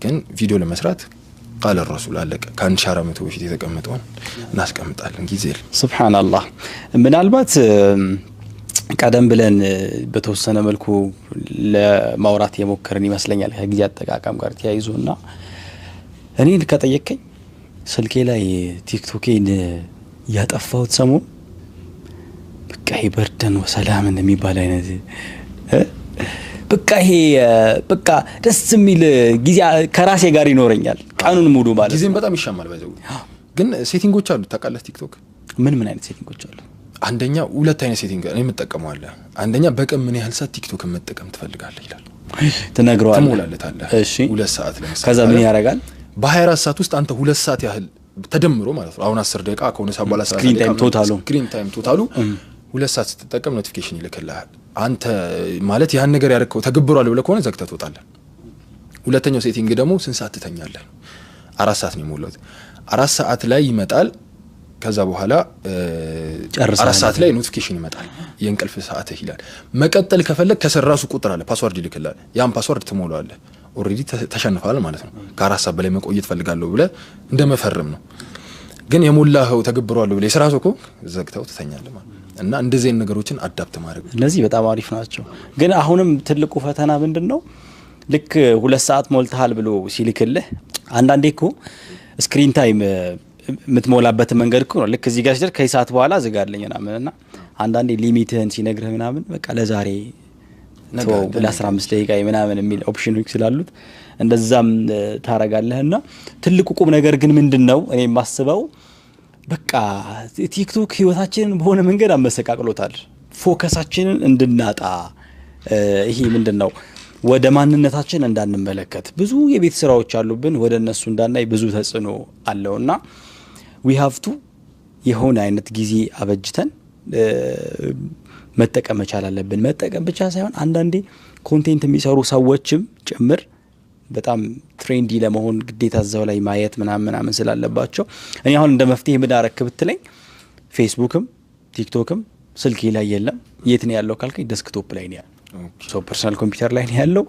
ግን ቪዲዮ ለመስራት قال الرسول አለቀ ካን ሻራመቱ በፊት የተቀመጠውን እናስቀምጣለን ጊዜ ሱብሃንአላህ ምናልባት ቀደም ብለን በተወሰነ መልኩ ለማውራት የሞከርን ይመስለኛል ከጊዜ አጠቃቀም ጋር ተያይዞና እኔ ከጠየቀኝ ስልኬ ላይ ቲክቶኬን ያጠፋሁት ሰሞን በቃ ይበርደን ወሰላም እንደሚባል አይነት በቃ ይሄ በቃ ደስ የሚል ጊዜ ከራሴ ጋር ይኖረኛል ቀኑን ሙሉ ማለት ጊዜን በጣም ይሻማል ባይዘው ግን ሴቲንጎች አሉ ታውቃለህ ቲክቶክ ምን አይነት ሴቲንጎች አሉ አንደኛ ሁለት አይነት ሴቲንግ እኔ የምጠቀመው አለ አንደኛ በቀን ምን ያህል ሰዓት ቲክቶክ መጠቀም ትፈልጋለህ ይላል ትነግረዋለህ ትሞላለታለህ እሺ 2 ሰዓት ለምሳሌ ከዛ ምን ያደርጋል በ24 ሰዓት ውስጥ አንተ 2 ሰዓት ያህል ተደምሮ ማለት ነው አሁን 10 ደቂቃ ከሆነ ሰዓት በኋላ ስክሪን ታይም ቶታሉ 2 ሰዓት ስትጠቀም ኖቲፊኬሽን ይልክልሃል አንተ ማለት ያን ነገር ያደረከው ተግብሯል ብለህ ከሆነ ዘግተህ ትወጣለህ ሁለተኛው ሴቲንግ ደግሞ ስንት ሰዓት ትተኛለህ 4 ሰዓት ነው የሚሞላው 4 ሰዓት ላይ ይመጣል ከዛ በኋላ 4 ሰዓት ላይ ኖቲፊኬሽን ይመጣል የእንቅልፍ ሰዓት ይላል መቀጠል ከፈለክ ከሰራሱ ቁጥር አለ ፓስወርድ ይልክልሃል ያን ፓስወርድ ትሞላዋለህ ኦሬዲ ተሸንፈዋል ማለት ነው ከ4 ሰዓት በላይ መቆየት ፈልጋለሁ ብለህ እንደመፈረም ነው ግን የሞላኸው ተግብሯል ብለህ የሰራሱ እኮ ዘግተው ትተኛለህ ማለት እና እንደዚህ ነገሮችን አዳፕት ማድረግ እነዚህ በጣም አሪፍ ናቸው ግን አሁንም ትልቁ ፈተና ምንድነው ልክ 2 ሰዓት ሞልተሃል ብሎ ሲልክልህ አንዳንዴ እኮ ስክሪን ታይም ምትሞላበት መንገድ እኮ ነው ልክ እዚህ ጋር ሲደርስ ከሰዓት በኋላ ዝጋለኝና ምንና አንዳንዴ ሊሚትህን ሲነግርህ ምናምን በቃ ለዛሬ ነው ለ15 ደቂቃ ምናምን የሚል ኦፕሽኖች ስላሉት እንደዛም ታረጋለህና ትልቁ ቁም ነገር ግን ምንድነው እኔ ማስበው በቃ ቲክቶክ ህይወታችንን በሆነ መንገድ አመሰቃቅሎታል ፎከሳችንን እንድናጣ ይሄ ምንድነው ወደ ማንነታችን እንዳንመለከት ብዙ የቤት ስራዎች አሉብን ወደ እነሱ እንዳናይ ብዙ ተጽዕኖ አለውና we have to የሆነ አይነት ጊዜ አበጅተን መጠቀም መቻል አለብን መጠቀም ብቻ ሳይሆን አንዳንዴ ኮንቴንት የሚሰሩ ሰዎችም ጭምር በጣም ትሬንዲ ለመሆን ግዴታ እዛው ላይ ማየት ምናምን ስላለባቸው እኔ አሁን እንደ መፍትሄ ምዳረክ ብትለኝ ፌስቡክም ቲክቶክም ስልኬ ላይ የለም የት ነው ያለው ካልከኝ ዴስክቶፕ ላይ ነው ያለው ሶ ፐርሰናል ኮምፒውተር ላይ ነው ያለው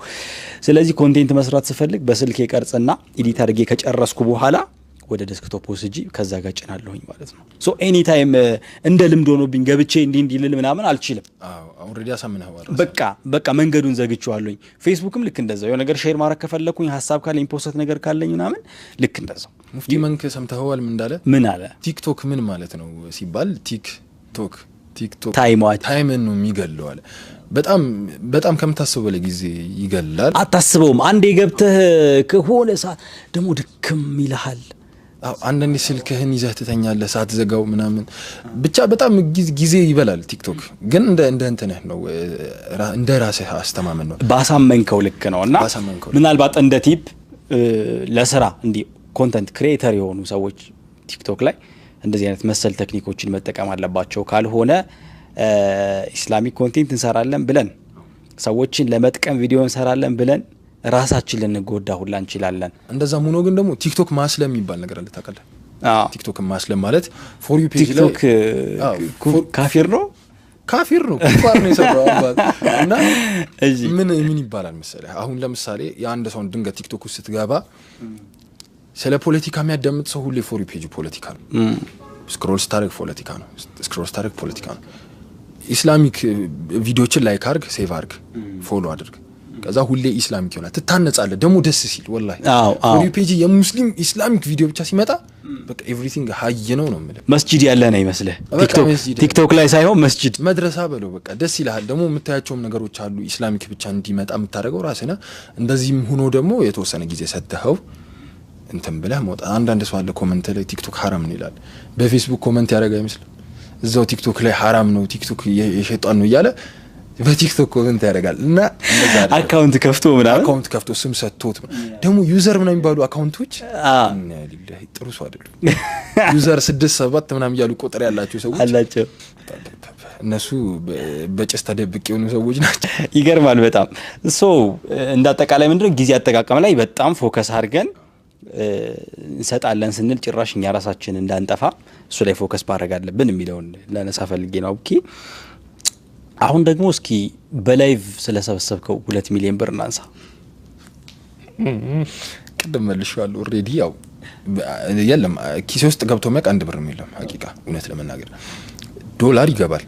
ስለዚህ ኮንቴንት መስራት ስፈልግ በስልኬ ቀርጽና ኤዲት አድርጌ ከጨረስኩ በኋላ ወደ ዴስክቶፕ ወስጂ ከዛ ጋር ጭናለሁኝ ማለት ነው ሶ ኤኒ ታይም እንደ ልምድ ሆኖብኝ ገብቼ እንዲልል ምናምን አልችልም ኦሬዲ አሳምነው በቃ መንገዱን ዘግቼዋለሁኝ ፌስቡክም ልክ እንደዛው የሆነ ነገር ሼር ማድረግ ከፈለኩኝ ሐሳብ ካለኝ ፖስት ነገር ካለኝ ምናምን ልክ እንደዛው ሙፍቲ መንክ ሰምተኸዋል ምን አለ ቲክቶክ ምን ማለት ነው ሲባል ቲክቶክ ታይምን ነው የሚገለው አለ በጣም ከምታስበው በላይ ጊዜ ይገላል አታስበውም አንዴ ገብተህ ከሆነ ሰዓት ደሞ ድክም ይልሃል አንዳንዴ ስልክህን ይዘህ ትተኛለህ ሰዓት ዘጋው ምናምን ብቻ በጣም ጊዜ ይበላል ቲክቶክ ግን እንደ እንትነህ ነው እንደ ራስህ አስተማመን ነው ባሳመንከው ልክ ነውና ምናልባት እንደ ቲፕ ለስራ እንዲ ኮንተንት ክሪኤተር የሆኑ ሰዎች ቲክቶክ ላይ እንደዚህ አይነት መሰል ቴክኒኮችን መጠቀም አለባቸው ካልሆነ ኢስላሚክ ኮንቴንት እንሰራለን ብለን ሰዎችን ለመጥቀም ቪዲዮ እንሰራለን ብለን ራሳችን ልንጎዳ ሁላ እንችላለን እንደዛ ሆኖ ግን ደግሞ ቲክቶክ ማስለም የሚባል ነገር አለ ታውቃለህ ቲክቶክ ማስለም ማለት ፎር ዩ ፔጅ ላይ ቲክቶክ ካፊር ነው ኩፋር ነው የሰራው እና ምን ይባላል መሰለህ አሁን ለምሳሌ የአንድ ሰው ድንገት ቲክቶክ ውስጥ ስትገባ ስለ ፖለቲካ የሚያዳምጥ ሰው ሁሌ ፎር ዩ ፔጅ ፖለቲካ ነው ስክሮል ስታርክ ፖለቲካ ነው ኢስላሚክ ቪዲዮችን ላይክ አድርግ ሴቭ አድርግ ፎሎ አድርግ ከዛ ሁሌ ኢስላሚክ ይሆናል ትታነጻለህ ደግሞ ደስ ሲል ወላሂ ፎር ዩ ፔጅ የሙስሊም ኢስላሚክ ቪዲዮ ብቻ ሲመጣ በቃ ኤቭሪቲንግ ሀይ ነው ማለት መስጂድ ያለ ነው ይመስልህ ቲክቶክ ላይ ሳይሆን መስጂድ መድረሳ በለው በቃ ደስ ይላል ደግሞ የምታያቸውም ነገሮች አሉ ኢስላሚክ ብቻ እንዲመጣ የምታደርገው ራስና እንደዚህም ሆኖ ደግሞ የተወሰነ ጊዜ ሰጥተው እንትን ብለህ መውጣት አንዳንድ ሰው አለ ኮሜንት ላይ ቲክቶክ ሐራም ነው ይላል በፌስቡክ ኮሜንት ያደርጋ ይመስል እዛው ቲክቶክ ላይ ሐራም ነው ቲክቶክ የሸይጣን ነው ይያለ በቲክቶክ ኮሜንት ያደርጋል እና አካውንት ከፍቶ ስም ሰጥቶት ደግሞ ዩዘር ምናምን የሚባሉ አካውንቶች እና ሊላሂ ጥሩ ሰው አይደሉም ዩዘር 6-7 ምናምን ያሉ ቁጥር ያላቸው ሰዎች አላቸው እነሱ በጭስ ተደብቅ የሆኑ ሰዎች ናቸው ይገርማል በጣም ሶ እንዳጠቃላይ ምንድነው ጊዜ አጠቃቀም ላይ በጣም ፎከስ አድርገን እንሰጣለን ስንል ጭራሽ እኛ ራሳችን እንዳንጠፋ እሱ ላይ ፎከስ ማድረግ አለብን የሚለውን ለነሳ ፈልጌ ነው ኦኬ አሁን ደግሞ እስኪ በላይቭ ስለሰበሰብከው 2 ሚሊዮን ብር እናንሳ ቀደም መልሻለሁ ኦሬዲ ያው የለም ኪስ ውስጥ ገብቶ ማቅ አንድ ብር የለም ሐቂቃ እውነት ለመናገር ዶላር ይገባል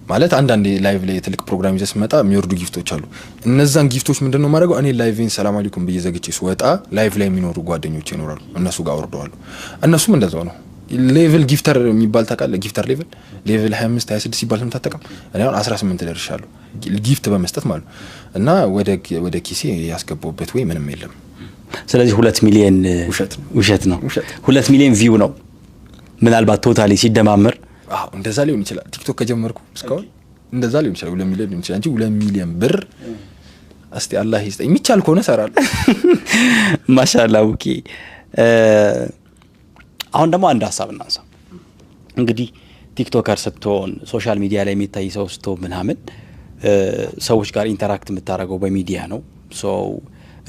ማለት አንዳንዴ ላይቭ ላይ ትልቅ ፕሮግራም ይዘስ መጣ የሚወርዱ ጊፍቶች አሉ እነዛን ጊፍቶች ምንድነው ማድረገው እኔ ላይቭን ሰላም አለይኩም በየዘግቼ ስወጣ ላይቭ ላይ የሚኖሩ ጓደኞቼ ይኖራሉ እነሱ ጋር ወርደዋል እነሱም እንደዛው ነው ሌቭል ጊፍተር የሚባል ታውቃለህ ጊፍተር ሌቭል 25 26 ሲባል ተመጣጣቀም እኔ አሁን 18 ደርሻለሁ ጊፍት በመስጠት ማለት እና ወደ ኪሴ ያስገባውበት ወይ ምንም የለም ስለዚህ 2 ሚሊዮን ውሸት ነው 2 ሚሊዮን ቪው ነው ምናልባት ቶታሊ ሲደማመር እንደዛ ሊሆን ይችላል ቲክቶክ ከጀመርኩ እስካሁን እንደዛ ሊሆን ይችላል 2 ሚሊዮን ሊሆን ይችላል እንጂ 2 ሚሊዮን ብር እስቲ አላህ ይስጠኝ የሚቻል ከሆነ ሰራለሁ ማሻአላህ ኦኬ አሁን ደግሞ አንድ ሐሳብ እናንሳ እንግዲህ ቲክቶከር ስትሆን ሶሻል ሚዲያ ላይ የሚታይ ሰው ስትሆን ምናምን ሰዎች ጋር ኢንተራክት የምታደርገው በሚዲያ ነው ሶ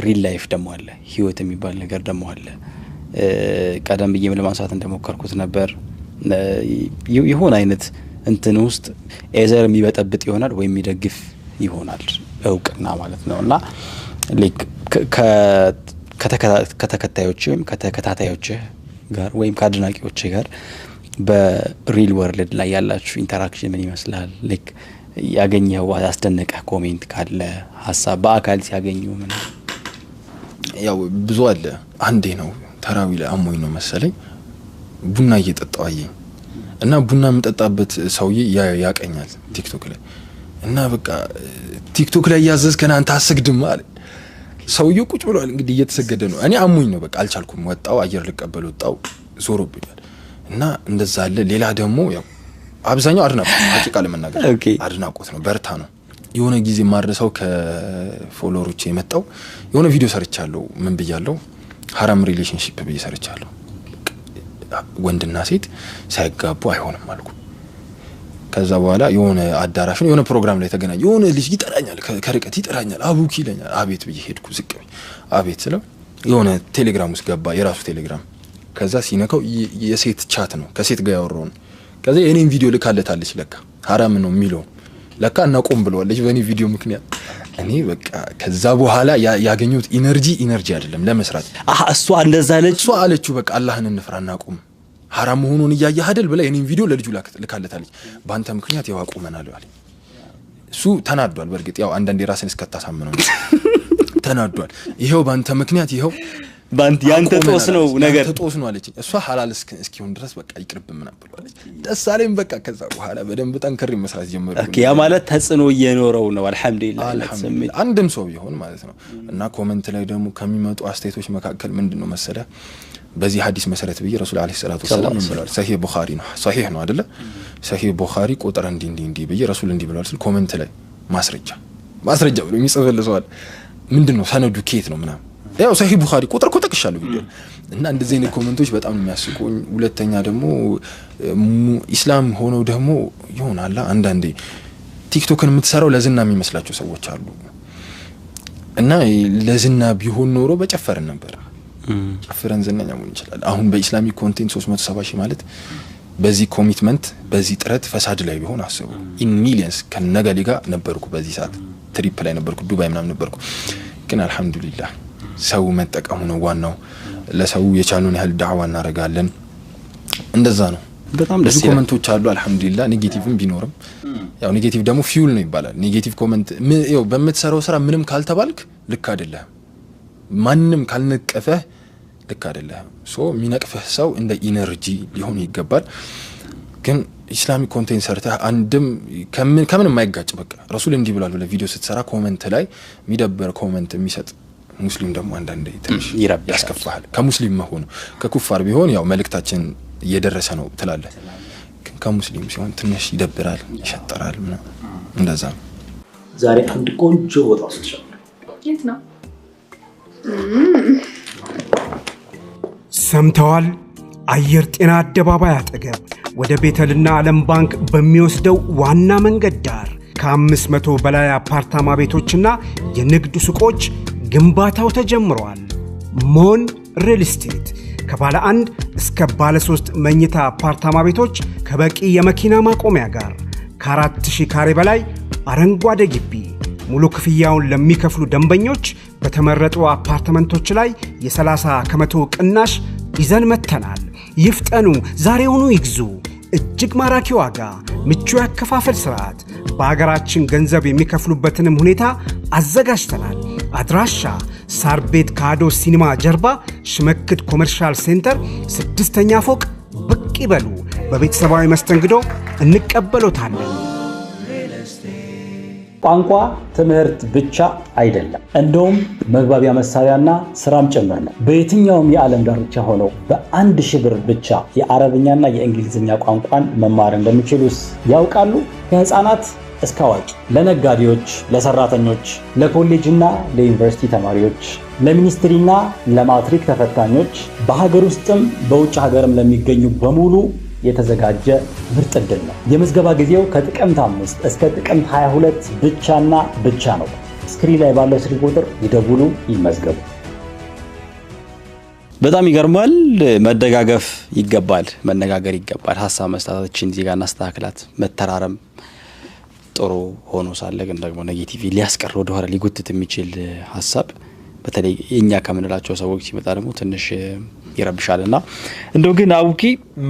ሪል ላይፍ ደግሞ አለ ህይወት የሚባል ነገር ደግሞ አለ ቀደም ብዬ ለማንሳት እንደሞከርኩት ነበር ይሆን አይነት እንትን ውስጥ ኤዘር የሚበጠብጥ ይሆናል ወይ የሚደግፍ ይሆናል እውቅና ማለት ነውና ላይክ ከተከታዮች ወይም ከተከታታዮች ጋር ወይም ከአድናቂዎች ጋር በሪል ወርልድ ላይ ያላችሁ ኢንተራክሽን ምን ይመስላል ላይክ ያገኘው አስደነቀ ኮሜንት ካለ ሐሳብ በአካል ሲያገኙ ምን ያው ብዙ አለ አንዴ ነው ተራዊ ላይ አሞኝ ነው መሰለኝ ቡና እየጠጣው አየኝ እና ቡና የምጠጣበት ሰውዬ ያቀኛል ቲክቶክ ላይ እና በቃ ቲክቶክ ላይ ያዘዝከና አንተ አሰግድም አለ ሰውዬው ቁጭ ብሏል እንግዲህ እየተሰገደ ነው እኔ አሞኝ ነው በቃ አልቻልኩም ወጣው አየር ልቀበል ወጣው ዞሮብኛል እና እንደዛ አለ ሌላ ደግሞ ያው አብዛኛው አድናቆት ሐቂቃ ለመናገር አድናቆት ነው በርታ ነው የሆነ ጊዜ ማድረሰው ከፎሎወሮች የመጣው የሆነ ቪዲዮ ሰርቻለሁ ምን ብያለሁ ሐራም ሪሌሽንሺፕ ብዬ ሰርቻለሁ ወንድና ሴት ሳይጋቡ አይሆንም አልኩ ከዛ በኋላ የሆነ አዳራሽ ነው የሆነ ፕሮግራም ላይ ተገናኘ የሆነ ልጅ ይጠራኛል ከርቀት ይጠራኛል አቡኪ ይለኛል አቤት ብዬ ሄድኩ ዝቅ ብዬ አቤት ስለው የሆነ ቴሌግራም ውስጥ ገባ የራሱ ቴሌግራም ከዛ ሲነካው የሴት ቻት ነው ከሴት ጋር ያወራው ከዛ የኔን ቪዲዮ ልካለታለች ለካ ሐራም ነው የሚለው ለካ እና ቆም ብለዋለች በእኔ ቪዲዮ ምክንያት እኔ በቃ ከዛ በኋላ ያገኙት ኢነርጂ አይደለም ለመስራት እሷ እንደዛ አለችው በቃ አላህን እንፍራና ቆም ሐራም ሆኖን ያያህ አይደል ብላ የኔን ቪዲዮ ለልጁ ልካለታለች ባንተ ምክንያት ያው አቁመናል አለ እሱ ተናዷል በርግጥ ያው አንዳንዴ ራስን እስከታሳመነው ተናዷል ይሄው ባንተ ምክንያት ይሄው ባንተ ያንተ ጦስ ነው ነገር ተጦስ ነው አለች እሷ ሐላል እስኪሆን ድረስ በቃ ይቅርብ ምን አብሏለች ደሳለኝ በቃ ከዛ በኋላ በደንብ ጠንከር መስራት ጀመርኩ ያ ማለት ተጽኖ እየኖረው ነው አልহামዱሊላህ አንድም ሰው ቢሆን ማለት ነው እና ኮሜንት ላይ ደግሞ ከሚመጡ አስተያየቶች መካከል ምንድነው መሰለ በዚህ ሐዲስ መሰረት በየ ረሱል አለይሂ ሰላቱ ወሰለም ብለዋል ሰሂህ ቡኻሪ ነው ሰሂህ ነው አይደለ ሰሂህ ቡኻሪ ቁጥር እንዲ በየ ረሱል እንዲ ብለዋል ስል ኮሜንት ላይ ማስረጃ ብሎ የሚጽፈልሰዋል ምንድነው ሰነዱ ኬት ነው ምናምን ያው ሰሂህ ቡኻሪ ቁጥር ተከሻለሁ ቪዲዮ እና እንደዚህ አይነት ኮሜንቶች በጣም የሚያስቁኝ ሁለተኛ ደግሞ ኢስላም ሆኖ ደግሞ ይሆናል አንዳንዴ ቲክቶክን የምትሰራው ለዝና የሚመስላቸው ሰዎች አሉ እና ለዝና ቢሆን ኖሮ በጨፈርን ነበር ጨፈረን ዝናኛ ሆን ይችላል አሁን በኢስላሚክ ኮንቴንት 370 ሺህ ማለት በዚህ ኮሚትመንት በዚህ ጥረት ፈሳድ ላይ ቢሆን አስቡ ኢን ሚሊየንስ ከነገሊ ጋር ነበርኩ በዚህ ሰዓት ትሪፕ ላይ ነበርኩ ዱባይ ምናምን ነበርኩ ግን አልহামዱሊላህ ሰው መጠቀሙ ነው ዋናው ለሰው የቻሉን ያህል ዳዕዋ እናረጋለን እንደዛ ነው በጣም ደስ ብዙ ይላል። ኮሜንቶች አሉ አልহামዱሊላህ ኔጌቲቭም ቢኖርም ያው ኔጌቲቭ ደግሞ ፊውል ነው ይባላል ኔጌቲቭ ኮሜንት ያው በመትሰራው ስራ ምንም ካልተባልክ ልክ አይደለም ማንንም ካልነቀፈህ ልክ አይደለም ሶ ሚነቅፈህ ሰው እንደ ኢነርጂ ሊሆን ይገባል ግን ኢስላሚክ ኮንቴንት ሰርተህ አንድም ከምን የማይጋጭ በቃ ረሱል እንዲህ ብሏል ብለህ ቪዲዮ ስትሰራ ኮሜንት ላይ የሚደብር ኮሜንት የሚሰጥ ሙስሊም ደግሞ አንዳንዴ ትንሽ ያስከፋል ከሙስሊም መሆኑ ከኩፋር ቢሆን ያው መልእክታችን እየደረሰ ነው ትላለህ ግን ከሙስሊም ሲሆን ትንሽ ይደብራል ይሸጠራል እንደዛ ዛሬ አንድ ቆንጆ ቦታ ወስደሻል የት ነው ሰምተዋል አየር ጤና አደባባይ አጠገብ ወደ ቤተልና ዓለም ባንክ በሚወስደው ዋና መንገድ ዳር ከ500 በላይ አፓርታማ ቤቶችና የንግድ ሱቆች ግንባታው ተጀምሯል ሞን ሪል ስቴት ከባለ 1 እስከ ባለ 3 መኝታ አፓርታማ ቤቶች ከበቂ የመኪና ማቆሚያ ጋር ከ4000 ካሬ በላይ አረንጓዴ ግቢ ሙሉ ክፍያውን ለሚከፍሉ ደንበኞች በተመረጡ አፓርትመንቶች ላይ የ30% ቅናሽ ይዘን መተናል ይፍጠኑ ዛሬውኑ ይግዙ እጅግ ማራኪ ዋጋ ምቹ ያከፋፈል ስርዓት በአገራችን ገንዘብ የሚከፍሉበትንም ሁኔታ አዘጋጅተናል አድራሻ ሳር ቤት ካዶ ሲኒማ ጀርባ ሽመክት ኮመርሻል ሴንተር 6ኛ ፎቅ ብቅ ይበሉ በቤተሰባዊ መስተንግዶ እንቀበሎታለን ቋንቋ ትምህርት ብቻ አይደለም እንደውም መግባቢያ መሳሪያና ስራም ጭምር ነው በየትኛውም የዓለም ዳርቻ ሆነው በአንድ ሺህ ብር ብቻ የአረብኛና የእንግሊዝኛ ቋንቋን መማር እንደሚችሉስ ያውቃሉ ከህፃናት እስከ አዋቂ ለነጋዴዎች ለሰራተኞች ለኮሌጅና ለዩኒቨርሲቲ ተማሪዎች ለሚኒስትሪና ለማትሪክ ተፈታኞች በሀገር ውስጥም በውጭ ሀገርም ለሚገኙ በሙሉ የተዘጋጀ ምርጥ ዕድል ነው የምዝገባ ጊዜው ከጥቅምት 5 እስከ ጥቅምት 22 ብቻና ብቻ ነው ስክሪን ላይ ባለው ስልክ ቁጥር ይደውሉ ይመዝገቡ በጣም ይገርማል መደጋገፍ ይገባል መነጋገር ይገባል ሐሳብ መስጠታችን እዚህ ጋር እናስተካክላት መተራረም ጥሩ ሆኖ ሳለ ግን ደግሞ ኔጌቲቭ ሊያስቀር ወደ ኋላ ሊጎትት የሚችል ሐሳብ በተለይ የኛ ከምንላቸው ሰዎች ሲመጣ ደግሞ ትንሽ ይረብሻልና እንደው ግን አቡኪ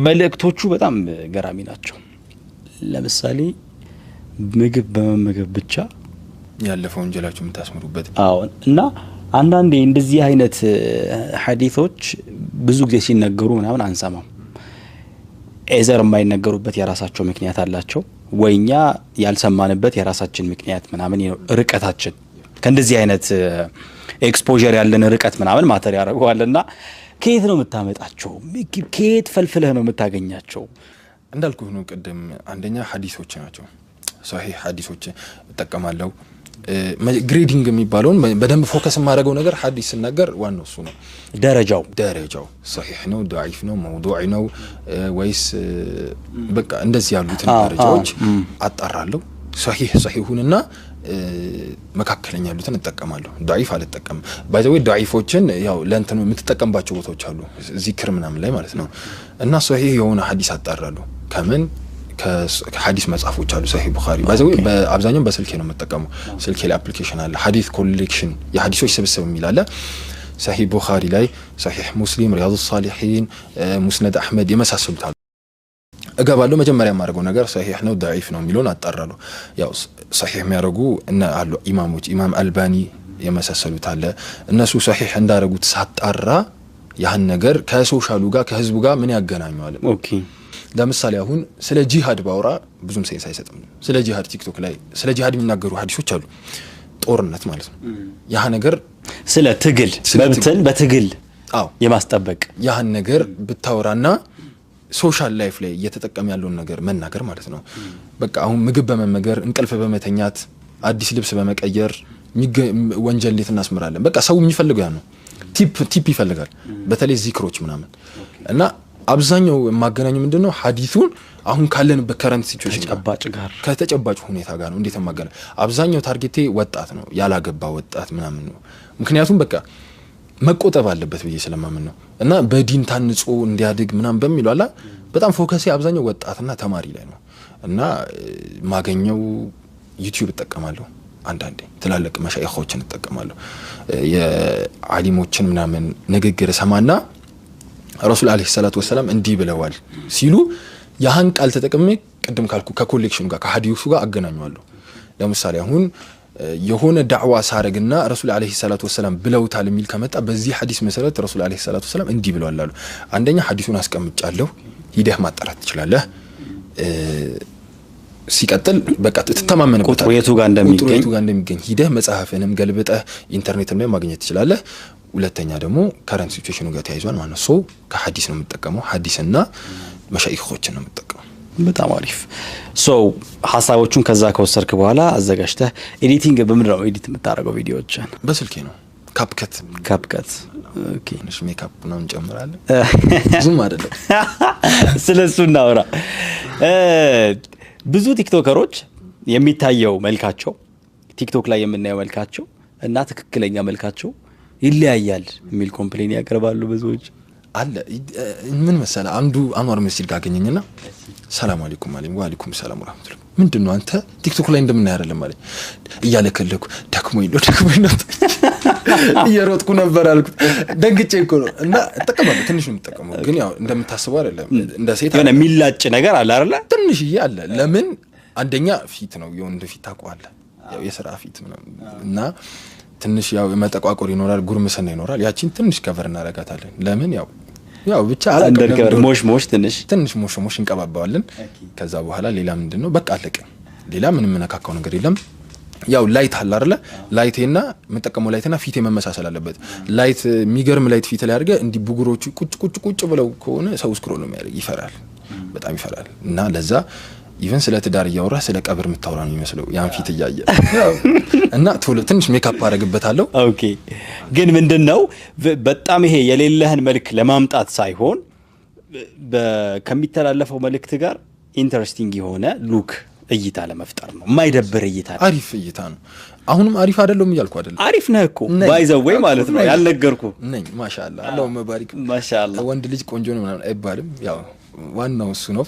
መልእክቶቹ በጣም ገራሚ ናቸው ለምሳሌ ምግብ በመመገብ ብቻ ያለፈው ወንጀላችሁ የምታስምሩበት አዎ እና አንዳንዴ እንደዚህ አይነት ሐዲሶች ብዙ ጊዜ ሲነገሩ ምናምን አንሰማም ኤዘር የማይነገሩበት የራሳቸው ምክንያት አላቸው ወይኛ ያልሰማንበት የራሳችን ምክንያት ምናምን ርቀታችን ከእንደዚህ አይነት ኤክስፖዠር ያለን ርቀት ምናምን ማተር ያደርገዋልና ከየት ነው የምታመጣቸው ከየት ፈልፍለህ ነው የምታገኛቸው እንዳልኩህ ነው ቀደም አንደኛ ሐዲሶች ናቸው ሷሂህ ሐዲሶች ተጠቀማለሁ ግሬዲንግ የሚባለውን በደንብ ፎከስ ማድረገው ነገር ሐዲስ ሲናገር ዋናው እሱ ነው ደረጃው ሷሂህ ነው ضعيف ነው موضوع ነው ወይስ በቃ እንደዚህ ያሉትን ደረጃዎች አጣራለሁ ሷሂሁንና መካከለኛ ያሉትን ተጠቀማለሁ ضعيف አልተጠቀም ባይ ዘ ወይ ضعيፎችን ያው ለእንተን የምትጠቀምባቸው ቦታዎች አሉ ዚክር ምናምን ላይ ማለት ነው እና ሷሂህ የሆነ ሐዲስ አጣራለሁ ከምን ከሐዲስ መጽሐፎች አሉ ሰሂህ ቡኻሪ ባይ ዘ ወይ በአብዛኛው በስልኬ ነው የምጠቀመው ስልኬ ላይ አፕሊኬሽን አለ ሐዲስ ኮሌክሽን የሐዲሶች ስብስብ የሚላለ ሰሂህ ቡኻሪ ላይ ሰሂህ ሙስሊም ሪያዱስ ሳሊሒን ሙስነድ አህመድ የመሳሰሉት አሉ እገባለሁ መጀመሪያ ማድረገው ነገር ሰሂህ ነው ضعيف ነው የሚለውን አጣራለሁ ያው ሰሂህ የሚያደርጉ እና አሉ ኢማሞች ኢማም አልባኒ የመሳሰሉት አለ እነሱ ሰሂህ እንዳረጉት ሳጣራ ያን ነገር ከሶሻሉ ጋር ከህዝቡ ጋር ምን ያገናኘዋል ኦኬ ለምሳሌ አሁን ስለ ጂሃድ ባውራ ብዙም ሴንስ አይሰጥም ስለ ጂሃድ ቲክቶክ ላይ ስለ ጂሃድ የሚናገሩ ሐዲሶች አሉ ጦርነት ማለት ነው ያ ነገር ስለ ትግል መብትን በትግል የማስጠበቅ ያን ነገር ብታወራና ሶሻል ላይፍ ላይ እየተጠቀም ያለውን ነገር መናገር ማለት ነው በቃ አሁን ምግብ በመመገር እንቅልፍ በመተኛት አዲስ ልብስ በመቀየር ወንጀል እንዴት እናስመራለን በቃ ሰው የሚፈልገው ያ ነው ቲፕ ይፈልጋል በተለይ ዚክሮች ምናምን እና አብዛኛው ማገናኙ ምንድነው ሐዲሱን አሁን ካለን በከረንት ሲቹዌሽን ተጨባጭ ጋር ከተጨባጭ ሁኔታ ጋር ነው እንዴት ማገናኝ አብዛኛው ታርጌቴ ወጣት ነው ያላገባ ወጣት ምናምን ነው ምክንያቱም በቃ መቆጠብ አለበት ብዬ ስለማምን ነው እና በዲን ታንጾ እንዲያድግ ምናምን በሚለው አላ በጣም ፎከሴ አብዛኛው ወጣትና ተማሪ ላይ ነው እና ማገኘው ዩቲዩብ ተጠቀማለሁ አንዳንዴ ትላልቅ መሻይኾችን ተጠቀማለሁ የዓሊሞችን ምናምን ንግግር ሰማና ረሱል አለይሂ ሰላቱ ወሰለም እንዲህ ብለዋል ሲሉ ያህን ቃል ተጠቅሜ ቅድም ካልኩ ከኮሌክሽኑ ጋር ከሐዲሱ ጋር አገናኘዋለሁ ለምሳሌ አሁን የሆነ ዳዕዋ ሳረግና ረሱል አለይሂ ሰላቱ ወሰለም ብለውታል የሚል ከመጣ በዚህ ሐዲስ መሰረት ረሱል አለይሂ ሰላቱ ወሰለም እንዲህ ብለዋል አሉ አንደኛ ሐዲሱን አስቀምጫለሁ ሂደህ ማጣራት ትችላለህ ሲቀጥል በቃ ተተማመነበት ቁጥሩ የቱ ጋር እንደሚገኝ ሂደህ መጽሐፍንም ገልብጠህ ኢንተርኔትም ላይ ማግኘት ትችላለህ ሁለተኛ ደግሞ ከረንት ሲቹዌሽኑ ጋር ተያይዟል ማለት ነው ከሐዲስ ነው የምትጠቀመው ሐዲስና መሻይኾችን ነው የምትጠቀመው በጣም አሪፍ ሶ ሐሳቦቹን ከዛ ከወሰድክ በኋላ አዘጋጅተህ ኤዲቲንግ በምን ነው ኤዲት የምታደርገው ቪዲዮዎችን በስልኬ ነው ካፕከት ኦኬ ነሽ ሜካፕ ነው እንጨምራለን ዙም አይደለም ስለሱ እናውራ ብዙ ቲክቶከሮች የሚታየው መልካቸው ቲክቶክ ላይ የምናየው መልካቸው እና ትክክለኛ መልካቸው ይለያያል የሚል ኮምፕሌን ያቀርባሉ ብዙዎች አለ ምን መሰለ አንዱ አንዋር መስጂድ ጋር አገኘኝና ሰላም አለይኩም አለኝ ወአለይኩም ሰላም ወራህመቱላህ ምንድነው አንተ ቲክቶክ ላይ እንደምን ያረለም ማለት እያለከለኩ ደክሞኝ ነው እየሮጥኩ ነበር አልኩት ደግጬ እኮ ነው እና ተቀበለ ትንሽ ነው የምትጠቀመው ግን ያው እንደምታስበው አይደለም እንደ ሴት የሆነ የሚላጭ ነገር አለ አይደል ትንሽዬ አለ ለምን አንደኛ ፊት ነው የወንድ ፊት ታውቀዋለህ ያው የሥራ ፊት እና ትንሽ ያው መጠቋቆር ይኖራል ጉርምስና ይኖራል ያቺን ትንሽ ከቨር እናረጋታለን ለምን ያው ብቻ አንደር ሞሽ ትንሽ ሞሽ እንቀባባዋለን ከዛ በኋላ ሌላ ምንድነው በቃ አለቀ ሌላ ምንም መነካካው ነገር የለም ያው ላይት አለ አይደል ላይቴና መጠቀመው ላይትና ፊቴ መመሳሰል አለበት ላይት የሚገርም ላይት ፊት ላይ አድርገ እንዲ ቡጉሮቹ ቁጭ ብለው ከሆነ ሰው ስክሮል ነው የሚያደርግ ይፈራል በጣም ይፈራል እና ለዛ ኢቨን ስለ ትዳር ያወራ ስለ ቀብር መታወራ ነው የሚመስለው ያን ፊት ያያየ እና ቶሎ ትንሽ ሜካፕ አረግበታለሁ ኦኬ ግን ምንድነው በጣም ይሄ የሌለህን መልክ ለማምጣት ሳይሆን ከሚተላለፈው መልእክት ጋር ኢንተረስቲንግ የሆነ ሉክ እይታ ለመፍጠር ነው የማይደብር እይታ አሪፍ እይታ ነው አሁንም አሪፍ አይደለም ይያልኩ አይደለም አሪፍ ነህ እኮ ባይዘው ወይ ማለት ነው ያልነገርኩ ነኝ ማሻአላ አላሁ መባሪክ ማሻአላ ወንድ ልጅ ቆንጆ ነው ምናምን አይባልም ያው ዋናው እሱ ነው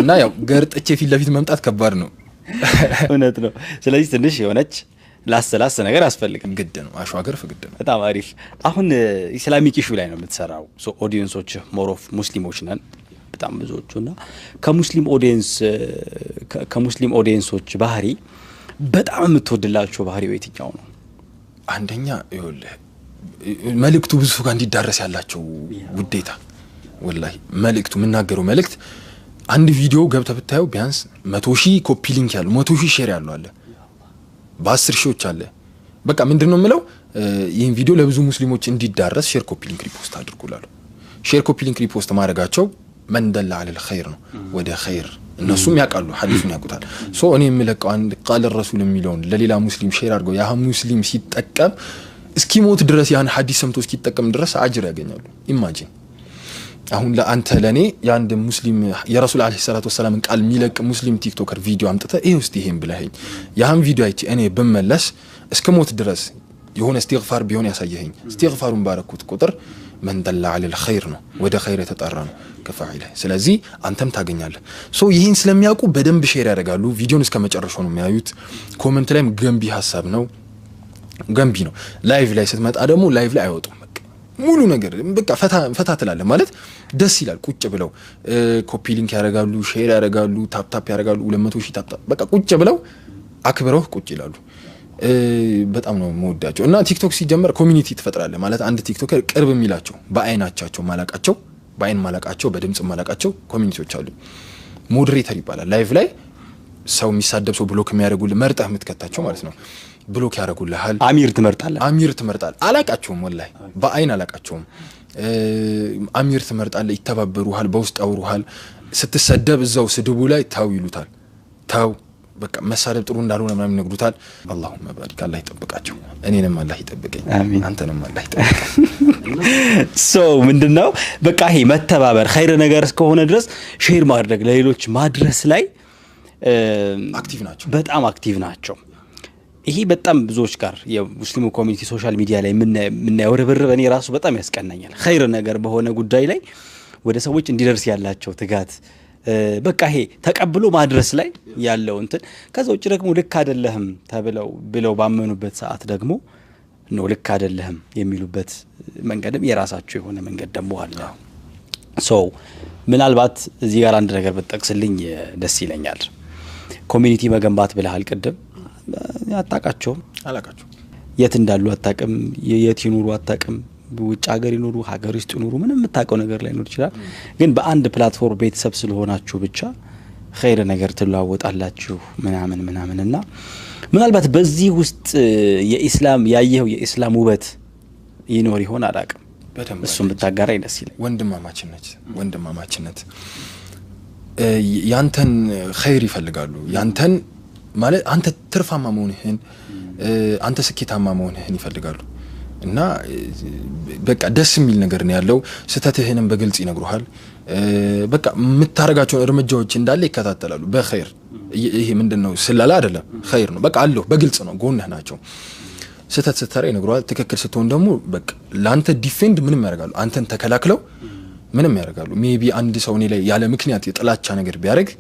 እና ያው ገርጥቼ ፊት ለፊት መምጣት ከባድ ነው እውነት ነው ስለዚህ ትንሽ የሆነች ላስላስ ነገር ያስፈልጋል ግድ ነው አሽዋገርፍ ግድ ነው በጣም አሪፍ አሁን ኢስላሚክ ኢሹ ላይ ነው የምትሰራው ሶ ኦዲየንሶች ሞር ኦፍ ሙስሊሞች ነን በጣም ብዙዎቹና ከሙስሊም ኦዲየንሶች ባህሪ በጣም የምትወድላቸው ባህሪው የትኛው ነው አንደኛ ይኸውልህ መልእክቱ ብዙ ጋር እንዲዳረስ ያላቸው ውዴታ ወላሂ መልእክቱ ምናገረው መልእክት አንድ ቪዲዮ ገብተህ ብታየው ቢያንስ 100,000 ኮፒ ሊንክ ያለው 100,000 ሼር ያለው አለ በ10 ሺዎች አለ በቃ ምንድነው የምለው ይሄን ቪዲዮ ለብዙ ሙስሊሞች እንዲዳረስ ሼር ኮፒ ሊንክ ሪፖስት አድርጉላሉ ሼር ኮፒ ሊንክ ሪፖስት ማድረጋቸው መንደላ على الخير ነው ወደ ኸይር እነሱም ያቃሉ ሐዲሱን ያቁታል ሶ እኔ የምለቀው አንድ ቃል ረሱል የሚለውን ለሌላ ሙስሊም ሼር አድርገው ያ ሙስሊም ሲጠቀም እስኪሞት ድረስ ያን ሐዲስ ሰምቶ እስኪጠቀም ድረስ አጅር ያገኛሉ ኢማጂን አሁን ለአንተ ለኔ ያንድ ሙስሊም የረሱል አለይሂ ሰላቱ ወሰለም ቃል ሚለቅ ሙስሊም ቲክቶከር ቪዲዮ አምጥተ እስቲ ይሄን ብለኸኝ ያን ቪዲዮ አይቼ እኔ በመለስ እስከሞት ድረስ የሆነ استغفار ቢሆን ያሳየኸኝ استغفارውን ባረኩት ቁጥር መንደላ على الخير ነው ወደ ኸይር የተጣራ ነው ከፋኢላ ስለዚህ አንተም ታገኛለህ ሶ ይሄን ስለሚያውቁ በደንብ ሼር ያደርጋሉ ቪዲዮን እስከመጨረሻው ነው የሚያዩት ኮሜንት ላይም ገንቢ ሐሳብ ነው ገንቢ ነው ላይቭ ላይ ስትመጣ ደግሞ ላይቭ ላይ አይወጡም ሙሉ ነገር በቃ ፈታ ትላለ ማለት ደስ ይላል ቁጭ ብለው ኮፒ ሊንክ ያደርጋሉ ሼር ያደርጋሉ ታፕ ያደርጋሉ 200,000 ታፕ በቃ ቁጭ ብለው አክብረው ቁጭ ይላሉ በጣም ነው የምወዳቸው እና ቲክቶክ ሲጀመር ኮሚኒቲ ትፈጥራለህ ማለት አንድ ቲክቶከር ቅርብ የሚላቸው በአይናቻቸው ማላቃቸው በአይን ማላቃቸው በድምጽ ማላቃቸው ኮሚኒቲዎች አሉ ሞዴሬተር ይባላል ላይቭ ላይ ሰው የሚሳደብ ሰው ብሎክ የሚያደርጉልህ መርጠህ የምትከታቸው ማለት ነው ብሎክ ያደርጉልሃል አሚር ትመርጣለህ አላቃቸውም ወላሂ በአይን አላቃቸውም አሚር ትመርጣለህ ይተባበሩሃል በውስጥ አውሩሃል ስትሰደብ እዛው ስድቡ ላይ ታው ይሉታል ታው በቃ መሳደብ ጥሩ እንዳልሆነ ምናምን ይነግሩታል አላሁመ ባሪክ አላህ ይጠብቃቸው እኔንም አላህ ይጠብቀኝ አንተንም አላህ ይጠብቀኝ ሶ ምንድነው በቃ ይሄ መተባበር ኸይር ነገር እስከሆነ ድረስ ሼር ማድረግ ለሌሎች ማድረስ ላይ በጣም አክቲቭ ናቸው ይሄ በጣም ብዙዎች ጋር የሙስሊሙ ኮሚኒቲ ሶሻል ሚዲያ ላይ ምን ያወረበረበ እኔ ራሱ በጣም ያስቀናኛል ኸይር ነገር በሆነ ጉዳይ ላይ ወደ ሰዎች እንዲደርስ ያላቸው ትጋት በቃ ይሄ ተቀብሎ ማድረስ ላይ ያለው እንትን ከዛው እጭ ደግሞ ልክ አይደለህም ብለው ባመኑበት ሰዓት ደግሞ ነው ልክ አይደለህም የሚሉበት መንገድም የራሳቸው የሆነ መንገድ ደግሞ አለ ሶ ምናልባት እዚህ ጋር አንድ ነገር ብትጠቅስልኝ ደስ ይለኛል። ኮሚኒቲ መገንባት ብለሃል ቅድም። አታውቃቸውም፣ አላውቃቸውም፣ የት እንዳሉ አታውቅም፣ የት ይኑሩ አታውቅም፣ ውጭ ሀገር ይኑሩ ሀገር ውስጥ ይኑሩ ምንም የምታውቀው ነገር ላይ ኖር ይችላል። ግን በአንድ ፕላትፎርም ቤተሰብ ስለሆናችሁ ብቻ ኸይር ነገር ትለዋወጣላችሁ ምናምን እና ምናልባት በዚህ ውስጥ የኢስላም ያየው የኢስላም ውበት ይኖር ይሆን አላውቅም። እሱም ብታጋራኝ ደስ ይላል። ወንድማማችነት ያንተን ኸይር ይፈልጋሉ። ያንተን ማለት አንተ ትርፋማ መሆንህን አንተ ስኬታማ መሆንህን ይፈልጋሉ እና በቃ ደስ የሚል ነገር ነው ያለው። ስተትህንም በግልጽ ይነግሩሃል። በቃ የምታረጋቸው እርምጃዎች እንዳለ ይከታተላሉ በኸይር። ይሄ ምንድነው ስለላ አይደለም፣ ኸይር ነው። በቃ አለው በግልጽ ነው፣ ጎንህ ናቸው። ስተት ስትሰራ ይነግሩሃል። ትክክል ስትሆን ደግሞ በቃ ላንተ ዲፌንድ ምንም ያደርጋሉ፣ አንተን ተከላክለው ምንም ያደርጋሉ። ሜቢ አንድ ሰው እኔ ላይ ያለ ምክንያት የጥላቻ ነገር ቢያደርግ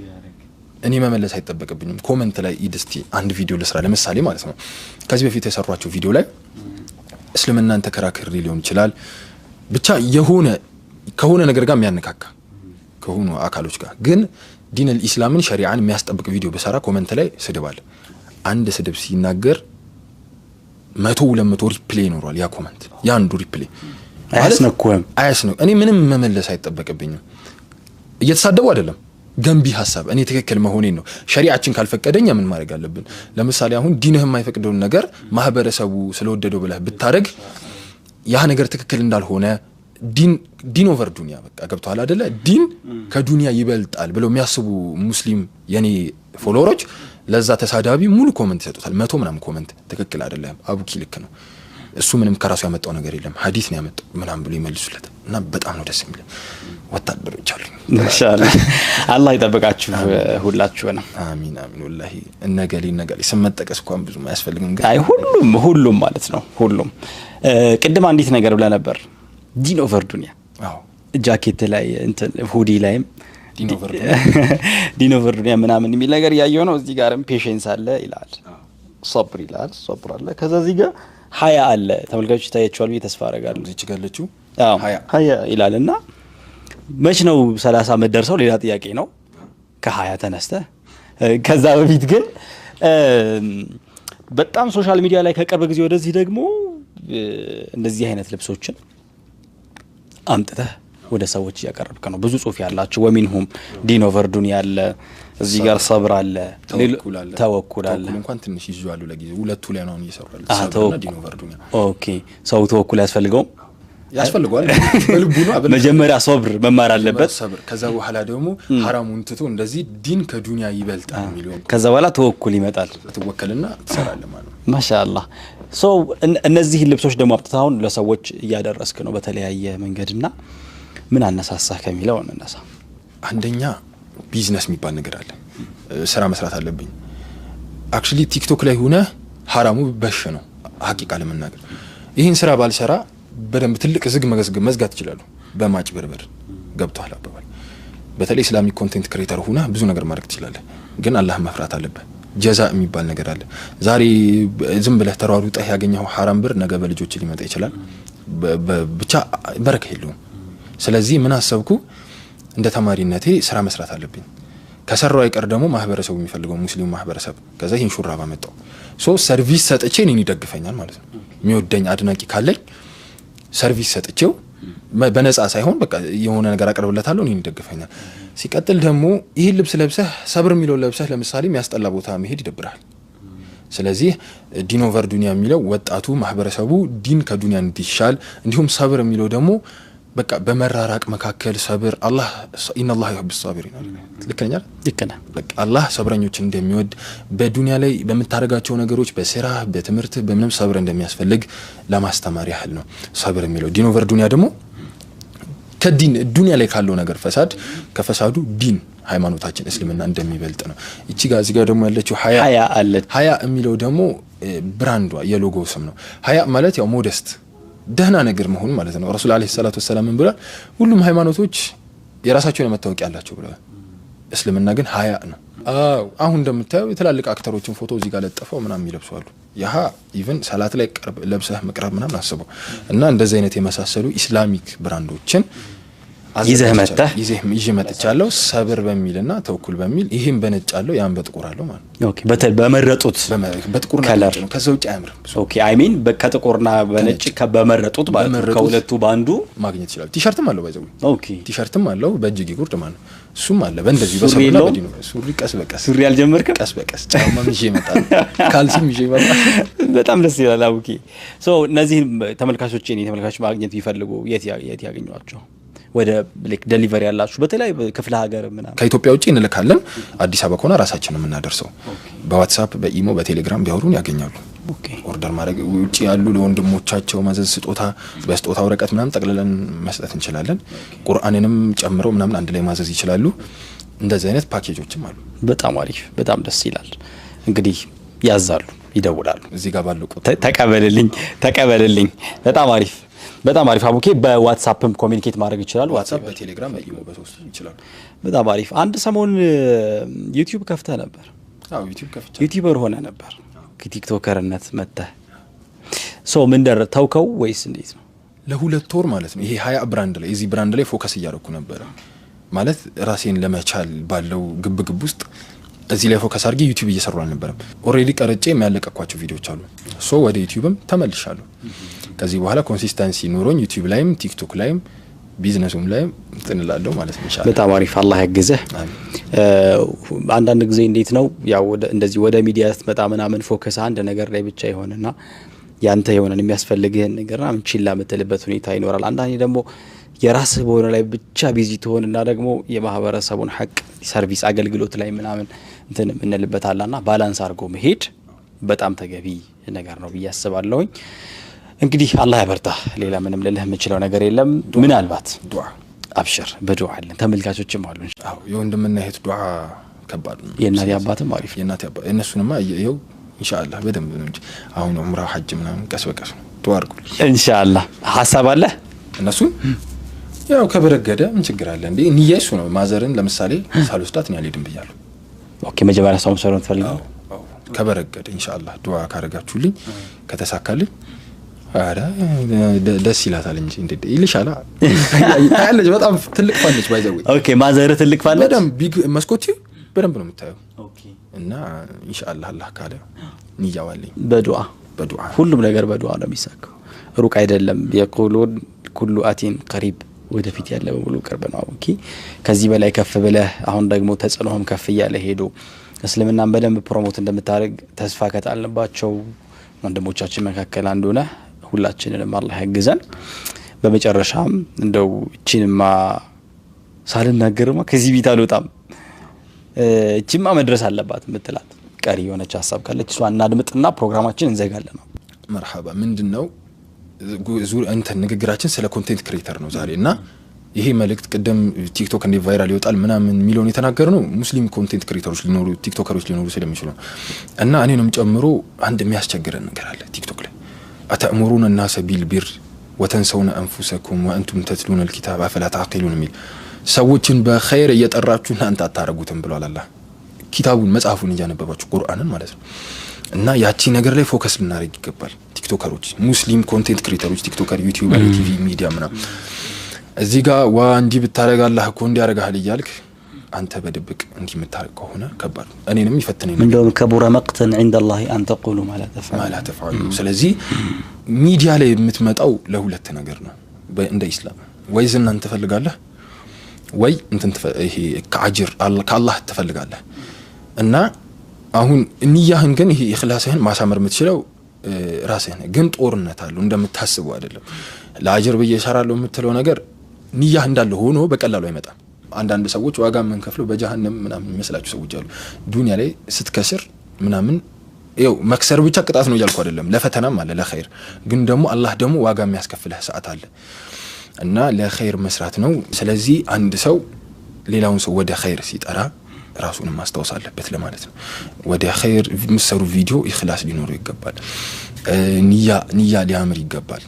እኔ መመለስ አይጠበቅብኝም። ኮሜንት ላይ ኢድስቲ አንድ ቪዲዮ ልስራ ለምሳሌ ማለት ነው። ከዚህ በፊት የሰሯቸው ቪዲዮ ላይ እስልምናን ተከራክሬ ሊሆን ይችላል ብቻ ከሆነ ነገር ጋር የሚያነካካ ከሆኑ አካሎች ጋር ግን ዲን አልኢስላምን ሸሪዓን የሚያስጠብቅ ቪዲዮ በሰራ ኮሜንት ላይ ስድብ አለ። አንድ ስድብ ሲናገር 100-200 ሪፕሌይ ይኖራል። ያ ኮሜንት ያ አንዱ ሪፕሌይ አያስነኩህም። እኔ ምንም መመለስ አይጠበቅብኝም። እየተሳደቡ አይደለም፣ ገንቢ ሐሳብ እኔ ትክክል መሆኔን ነው። ሸሪዓችን ካልፈቀደኛ ምን ማድረግ አለብን? ለምሳሌ አሁን ዲንህ የማይፈቅደውን ነገር ማህበረሰቡ ስለወደደው ብለህ ብታረግ ያ ነገር ትክክል እንዳልሆነ ዲን ኦቨር ዱንያ በቃ ገብቷል አይደለ? ዲን ከዱንያ ይበልጣል ብለው የሚያስቡ ሙስሊም የኔ ፎሎወሮች ለዛ ተሳዳቢ ሙሉ ኮሜንት ይሰጡታል። 100 ምናምን ኮሜንት ትክክል አይደለም፣ አቡኪ ልክ ነው፣ እሱ ምንም ከራሱ ያመጣው ነገር የለም፣ ሐዲስ ነው ያመጣው ምናምን ብሎ ይመልሱለት እና በጣም ነው ደስ የሚል ወታደሮች አሉ። ኢንሻአላህ አላህ ይጠብቃችሁ ሁላችሁንም። አሚን አሚን። ወላሂ እነገሌ ስመጠቀስ እንኳን ብዙ አያስፈልግም። ግን አይ ሁሉም ማለት ነው ሁሉም። ቅድም አንዲት ነገር ብለ ነበር ዲን ኦቨር ዱንያ። አዎ ጃኬት ላይ እንትን ሁዲ ላይም ዲን ኦቨር ዱንያ ምናምን የሚል ነገር ያየው ነው። እዚህ ጋርም ፔሽንስ አለ ይላል፣ ሶብር ይላል፣ ሶብር አለ። ከዛ እዚህ ጋር ሀያ አለ። ተመልካቾች ታያቸዋል ብዬ ተስፋ አደርጋለሁ። እዚህ ጋለችው ሀያ ይላልና መች ነው 30 ዓመት ደርሰው ሌላ ጥያቄ ነው ከ20 ተነስተ። ከዛ በፊት ግን በጣም ሶሻል ሚዲያ ላይ ከቅርብ ጊዜ ወደዚህ ደግሞ እንደዚህ አይነት ልብሶችን አምጥተህ ወደ ሰዎች ያቀርብከ ነው። ብዙ ጽሁፍ ያላችሁ ወሚንሁም ዲን ኦቨር ዱንያ አለ፣ እዚህ ጋር ሰብር አለ፣ ተወኩል አለ። እንኳን ትንሽ ይዟሉ ለጊዜ ሁለቱ ላይ ነው እየሰራሉ ሰብርና ዲን ኦቨር ዱንያ። ኦኬ ሰው ተወኩል ያስፈልገውም ያስፈልጋል በልቡ ነው። መጀመሪያ ሶብር መማር አለበት። ሰብር ከዛ በኋላ ደግሞ ሐራሙን ትቶ እንደዚህ ዲን ከዱንያ ይበልጣል የሚለው ከዛ በኋላ ተወኩል ይመጣል። ትወከልና ትሰራለህ ማለት ነው። ማሻአላህ። ሶ እነዚህ ልብሶች ደግሞ አጥታውን ለሰዎች እያደረስክ ነው በተለያየ መንገድና ምን አነሳሳህ ከሚለው እንነሳ። አንደኛ ቢዝነስ የሚባል ነገር አለ። ስራ መስራት አለብኝ። አክቹሊ ቲክቶክ ላይ ሆነ ሐራሙ በሽ ነው ሐቂቃ ለመናገር። ይሄን ስራ ባልሰራ በደንብ ትልቅ ዝግ መዝጋት ይችላሉ በማጭበርበር ገብቷል አባባል። በተለይ ኢስላሚክ ኮንቴንት ክሬተር ሆነ ብዙ ነገር ማድረግ ትችላለህ፣ ግን አላህ መፍራት አለበት። ጀዛ የሚባል ነገር አለ። ዛሬ ዝም ብለህ ተሯሩጠህ ያገኘው ሐራም ብር ነገ በልጆች ሊመጣ ይችላል። ብቻ በረካ የለውም። ስለዚህ ምን አሰብኩ እንደ ተማሪነቴ ስራ መስራት አለብኝ። ከሰራው አይቀር ደግሞ ማህበረሰቡ የሚፈልገው ሙስሊሙ ማህበረሰብ ከዛ ይሄን ሹራብ አመጣው። ሰርቪስ ሰጥቼ እኔን ይደግፈኛል ማለት ነው። የሚወደኝ አድናቂ ካለኝ ሰርቪስ ሰጥቼው በነፃ ሳይሆን በቃ የሆነ ነገር አቀርብለታለሁ፣ እኔን ይደግፈኛል። ሲቀጥል ደግሞ ይሄን ልብስ ለብሰህ ሰብር የሚለው ለብሰህ ለምሳሌ የሚያስጠላ ቦታ መሄድ ይደብራል። ስለዚህ ዲን ኦቨር ዱንያ የሚለው ወጣቱ ማህበረሰቡ ዲን ከዱንያ እንዲሻል፣ እንዲሁም ሰብር የሚለው ደግሞ በቃ በመራራቅ መካከል ሰብር አላህ ኢነላህ ዩሂቡ ሰቢሪን ልከኛ በቃ አላህ ሰብረኞችን እንደሚወድ በዱንያ ላይ በመታረጋቸው ነገሮች በስራ በትምህርት በምንም ሰብር እንደሚያስፈልግ ለማስተማር ያህል ነው ሰብር የሚለው። ዲን ኦቨር ዱንያ ደግሞ ከዲን ዱንያ ላይ ካለው ነገር ፈሳድ ከፈሳዱ ዲን ሃይማኖታችን እስልምና እንደሚበልጥ ነው። እቺ ጋር እዚህ ጋር ደግሞ ያለችው ሀያ አለ። ሀያ የሚለው ደግሞ ብራንዷ የሎጎ ስም ነው። ሀያ ማለት ያው ሞደስት ደህና ነገር መሆን ማለት ነው። ረሱል አለይሂ ሰላቱ ወሰለም ምን ብለዋል? ሁሉም ሃይማኖቶች የራሳቸውን መታወቂያ ያላቸው ብለዋል። እስልምና ግን ሀያ ነው። አሁን እንደምታየው የተላልቅ አክተሮችን ፎቶ እዚህ ጋር ለጥፈው ምናምን ይለብሳሉ። ያሃ ኢቭን ሰላት ላይ ለብሰህ መቅረብ ምናምን አስበው እና እንደዚህ አይነት የመሳሰሉ ኢስላሚክ ብራንዶችን ይዘህ መጣህ ይዤ መጥቻለሁ ሰብር በሚልና ተወኩል በሚል ይሄን በነጫለው ያን በጥቁራለው ማለት ኦኬ በመረጡት በጥቁርና ነጭ ነው ከዛ ውጪ አያምርም ኦኬ አይ ሚን በከጥቁርና በነጭ ከበመረጡት ማለት ከሁለቱ ባንዱ ማግኘት ይችላል ቲሸርትም አለው ባይዘው ኦኬ ቲሸርትም አለው በእጅጌ ጉርድ ማለት እሱም አለ በእንደዚህ በሰብርና በዲኑ ሱሪ ቀስ በቀስ ሱሪ አልጀመርክም ቀስ በቀስ ጫማም ይዤ መጣሁ ካልሲም ይዤ መጣሁ በጣም ደስ ይላል ኦኬ ሶ እነዚህ ተመልካቾቼን ተመልካቾች ማግኘት ቢፈልጉ የት ያገኙዋቸው ወደ ላይክ ዴሊቨሪ ያላችሁ በተለይ ክፍለ ሀገር ምናምን ከኢትዮጵያ ውጪ እንልካለን አዲስ አበባ ከሆነ ራሳችንን የምናደርሰው በዋትስአፕ በኢሞ በቴሌግራም ቢያወሩን ያገኛሉ ኦኬ ኦርደር ማድረግ ውጪ ያሉ ለወንድሞቻቸው ማዘዝ ስጦታ በስጦታ ወረቀት ምናምን ጠቅልለን መስጠት እንችላለን ቁርአንንም ጨምረው ምናምን አንድ ላይ ማዘዝ ይችላሉ እንደዚህ አይነት ፓኬጆችም አሉ በጣም አሪፍ በጣም ደስ ይላል እንግዲህ ያዛሉ ይደውላሉ እዚህ ጋር ባለው ቁጥር ተቀበልልኝ በጣም አሪፍ አቡኬ በዋትስአፕም ኮሙኒኬት ማድረግ ይችላል ዋትስአፕ በቴሌግራም በኢሞ በሶስት ይችላል በጣም አሪፍ አንድ ሰሞን ዩቲዩብ ከፍተህ ነበር አዎ ዩቲዩብ ከፍተህ ዩቲዩበር ሆነ ነበር ከቲክቶከርነት መጥተህ ሶ ምን ተውከው ወይስ እንዴት ነው ለሁለት ወር ማለት ነው ይሄ 20 ብራንድ ላይ እዚህ ብራንድ ላይ ፎከስ እያደረኩ ነበር ማለት ራሴን ለመቻል ባለው ግብግብ ውስጥ እዚህ ላይ ፎከስ አድርጌ ዩቲዩብ እየሰሩ አልነበረም ኦሬዲ ቀርጬ የሚያለቀኳቸው ቪዲዮዎች አሉ ሶ ወደ ዩቲዩብም ተመልሻለሁ ከዚህ በኋላ ኮንሲስተንሲ ኑሮኝ ዩቲዩብ ላይም ቲክቶክ ላይም ቢዝነሱም ላይም እንጥንላለሁ ማለት ነው ኢንሻአላህ በጣም አሪፍ አላህ ያግዝህ አንዳንድ ጊዜ እንዴት ነው ያው እንደዚህ ወደ ሚዲያ ስትመጣ ምናምን ፎከስ አንድ ነገር ላይ ብቻ ይሆንና ያንተ የሆነን የሚያስፈልግህን ነገር ምናምን ችላ የምትልበት ሁኔታ ይኖራል አንዳንዴ ደግሞ የራስህ በሆነ ላይ ብቻ ቢዚ ትሆንና ደግሞ የማህበረሰቡን ሐቅ ሰርቪስ አገልግሎት ላይ ምናምን እንትን እንልበታልና ባላንስ አድርጎ መሄድ በጣም ተገቢ ነገር ነው ብዬ እንግዲህ አላህ ያበርታ ሌላ ምንም ልልህ የምችለው ነገር የለም ምናልባት ዱዓ አብሽር በዱዓ አለን ተመልካቾችም አሉ አዎ የወንድምና እህት ዱዓ ከባድ ነው የእናት አባትም አሪፍ የእናት አባ እነሱንማ ይኸው ኢንሻአላህ በደንብ ነው እንጂ አሁን ዑምራ ሐጅ ምናምን ቀስ በቀስ ዱዓ አድርጉ ኢንሻአላህ ሐሳብ አለ እነሱ ያው ከበረገደ ምን ችግር አለ እንዴ ንየሱ ነው ማዘርን ለምሳሌ ሳልወስዳት ነው ያልሄድም ብያለሁ ኦኬ መጀመሪያ ሰው ሰሩን ፈልገው ከበረገደ ኢንሻአላህ ዱዓ ካረጋችሁልኝ ከተሳካልኝ አረ ደስ ይላታል እንጂ እንዴ ይልሻላ ያለች በጣም ትልቅ ፋለች ባይዘው ኦኬ ማዘር ትልቅ ፋለች በደም ቢግ መስኮቲ በደንብ ነው የምታየው ኦኬ እና ኢንሻአላህ አላህ ካለ ንያዋለኝ በዱዓ ሁሉም ነገር በዱዓ ነው የሚሳካው ሩቅ አይደለም የቁሉን ኩሉ አቲን ቀሪብ ወደፊት ያለ በሙሉ ቅርብ ነው ኦኬ ከዚህ በላይ ከፍ ብለህ አሁን ደግሞ ተጽኖም ከፍ ያለ ሄዶ እስልምናን በደንብ ፕሮሞት እንደምታደርግ ተስፋ ከጣልንባቸው ወንድሞቻችን መካከል አንዱ ነህ ሁላችንንም አላህ ያግዘን በመጨረሻም እንደው እቺንማ ሳልናገርማ ከዚህ ቤት አልወጣም እቺማ መድረስ አለባት ምትላት ቀሪ የሆነች ሐሳብ ካለች እሷ እናድምጥና ፕሮግራማችን እንዘጋለን መርሐባ ምንድነው አንተ ንግግራችን ስለ ኮንቴንት ክሬተር ነው ዛሬና ይሄ መልእክት ቀደም ቲክቶክ እንደ ቫይራል ይወጣል ምናምን ሚሊዮን የተናገረ ነው ሙስሊም ኮንቴንት ክሬተሮች ሊኖሩ ቲክቶከሮች ሊኖሩ ስለሚችሉ እና እኔንም ጨምሮ አንድ የሚያስቸግረን ነገር አለ ቲክቶክ ላይ አተእሙሩን الناس بالبر وتنسون انفسكم وانتم تتلون الكتاب افلا تعقلون ሚል ሰዎችን በኸይር እየጠራችሁ እናንተ አታረጉትም ብሏል አላህ ኪታቡን መጽሐፉን እያነበባችሁ ቁርአንን ማለት ነው እና ያቺ ነገር ላይ ፎከስ ልናደርግ ይገባል ቲክቶከሮች ሙስሊም ኮንቴንት ክሬተሮች ቲክቶከር ዩቲዩበር ቲቪ ሚዲያ ምናምን እዚህ ጋር ዋንዲ ብታረጋ አላህ እኮ እንዲያረጋል ይያልክ አንተ በድብቅ እንዲ የምታረግ ከሆነ ከባድ እኔንም ይፈትነኝ ነው እንደውም ከቡረ መቅተን عند الله ان تقولوا ما لا تفعلوا ስለዚህ ሚዲያ ላይ የምትመጣው ለሁለት ነገር ነው እንደ ኢስላም ወይ ዝናን ትፈልጋለህ ወይ እንትን ይሄ ከአጅር ከአላህ ትፈልጋለህ እና አሁን ንያህን ግን ይሄ ኢኽላስህን ማሳመር የምትችለው ራስህን ግን ጦርነት አለው እንደምታስበው አይደለም ለአጅር በየሰራለው የምትለው ነገር ንያህ እንዳለ ሆኖ በቀላሉ አይመጣም አንዳንድ ሰዎች ዋጋ መንከፍለው በጀሃነም ምናምን የሚመስላቸው ሰዎች አሉ ዱንያ ላይ ስትከስር ምናምን ይው መክሰር ብቻ ቅጣት ነው ይያልኩ አይደለም ለፈተናም አለ ለኸይር ግን ደግሞ አላህ ደግሞ ዋጋ የሚያስከፍልህ ሰዓት አለ እና ለኸይር መስራት ነው ስለዚህ አንድ ሰው ሌላውን ሰው ወደ ኸይር ሲጠራ ራሱን ማስተዋወስ አለበት ለማለት ነው ወደ ኸይር ምሰሩ ቪዲዮ ኢኽላስ ሊኖር ይገባል ንያ ሊያምር ይገባል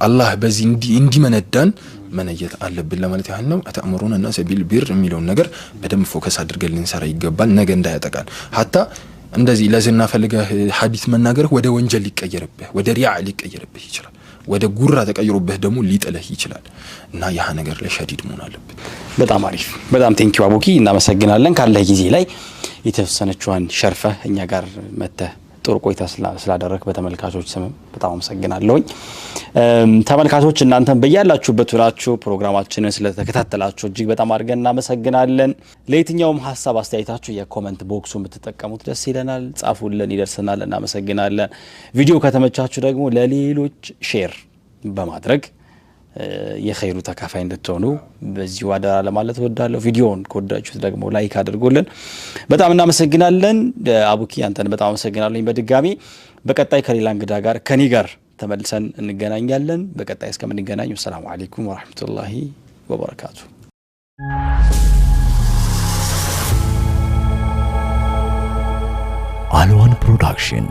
አላህ በዚህ እንዲመነዳን መነየት አለብን ለማለት ያህል ነው አተእሙሩን الناس بالبر የሚለው ነገር በደም ፎከስ አድርገን ልንሰራ ይገባል ነገ እንዳያጠቃን hatta እንደዚህ ለዝና ፈልገህ ሐዲስ መናገር ወደ ወንጀል ሊቀየርብህ ወደ ሪያ ሊቀየርብህ ይችላል ወደ ጉራ ተቀይሮብህ ደግሞ ሊጥልህ ይችላል እና ያ ነገር ላይ ሸዲድ መሆን አለበት በጣም አሪፍ በጣም ቴንኪው አቡኪ እናመሰግናለን ካለ ጊዜ ላይ የተወሰነችዋን ሸርፈህ እኛ ጋር መተህ ጥሩ ቆይታ ስላደረክ በተመልካቾች ስም በጣም አመሰግናለሁኝ ተመልካቾች እናንተም በያላችሁበት ሆናችሁ ፕሮግራማችንን ስለተከታተላችሁ እጅግ በጣም አድርገን እናመሰግናለን ለየትኛውም ሐሳብ አስተያየታችሁ የኮሜንት ቦክሱ የምትጠቀሙት ደስ ይለናል ጻፉልን ይደርሰናል እናመሰግናለን ቪዲዮ ከተመቻችሁ ደግሞ ለሌሎች ሼር በማድረግ የኸይሩ ተካፋይ እንድትሆኑ በዚህ ዋዳ ለማለት ወዳለሁ ቪዲዮውን ከወዳችሁት ደግሞ ላይክ አድርጉልን በጣም እናመሰግናለን አቡኪ አንተን በጣም አመሰግናለሁ በድጋሚ በቀጣይ ከሌላ እንግዳ ጋር ከኔ ጋር ተመልሰን እንገናኛለን በቀጣይ እስከምንገናኝ ሰላም አለይኩም ወራህመቱላሂ ወበረካቱ አልዋን ፕሮዳክሽን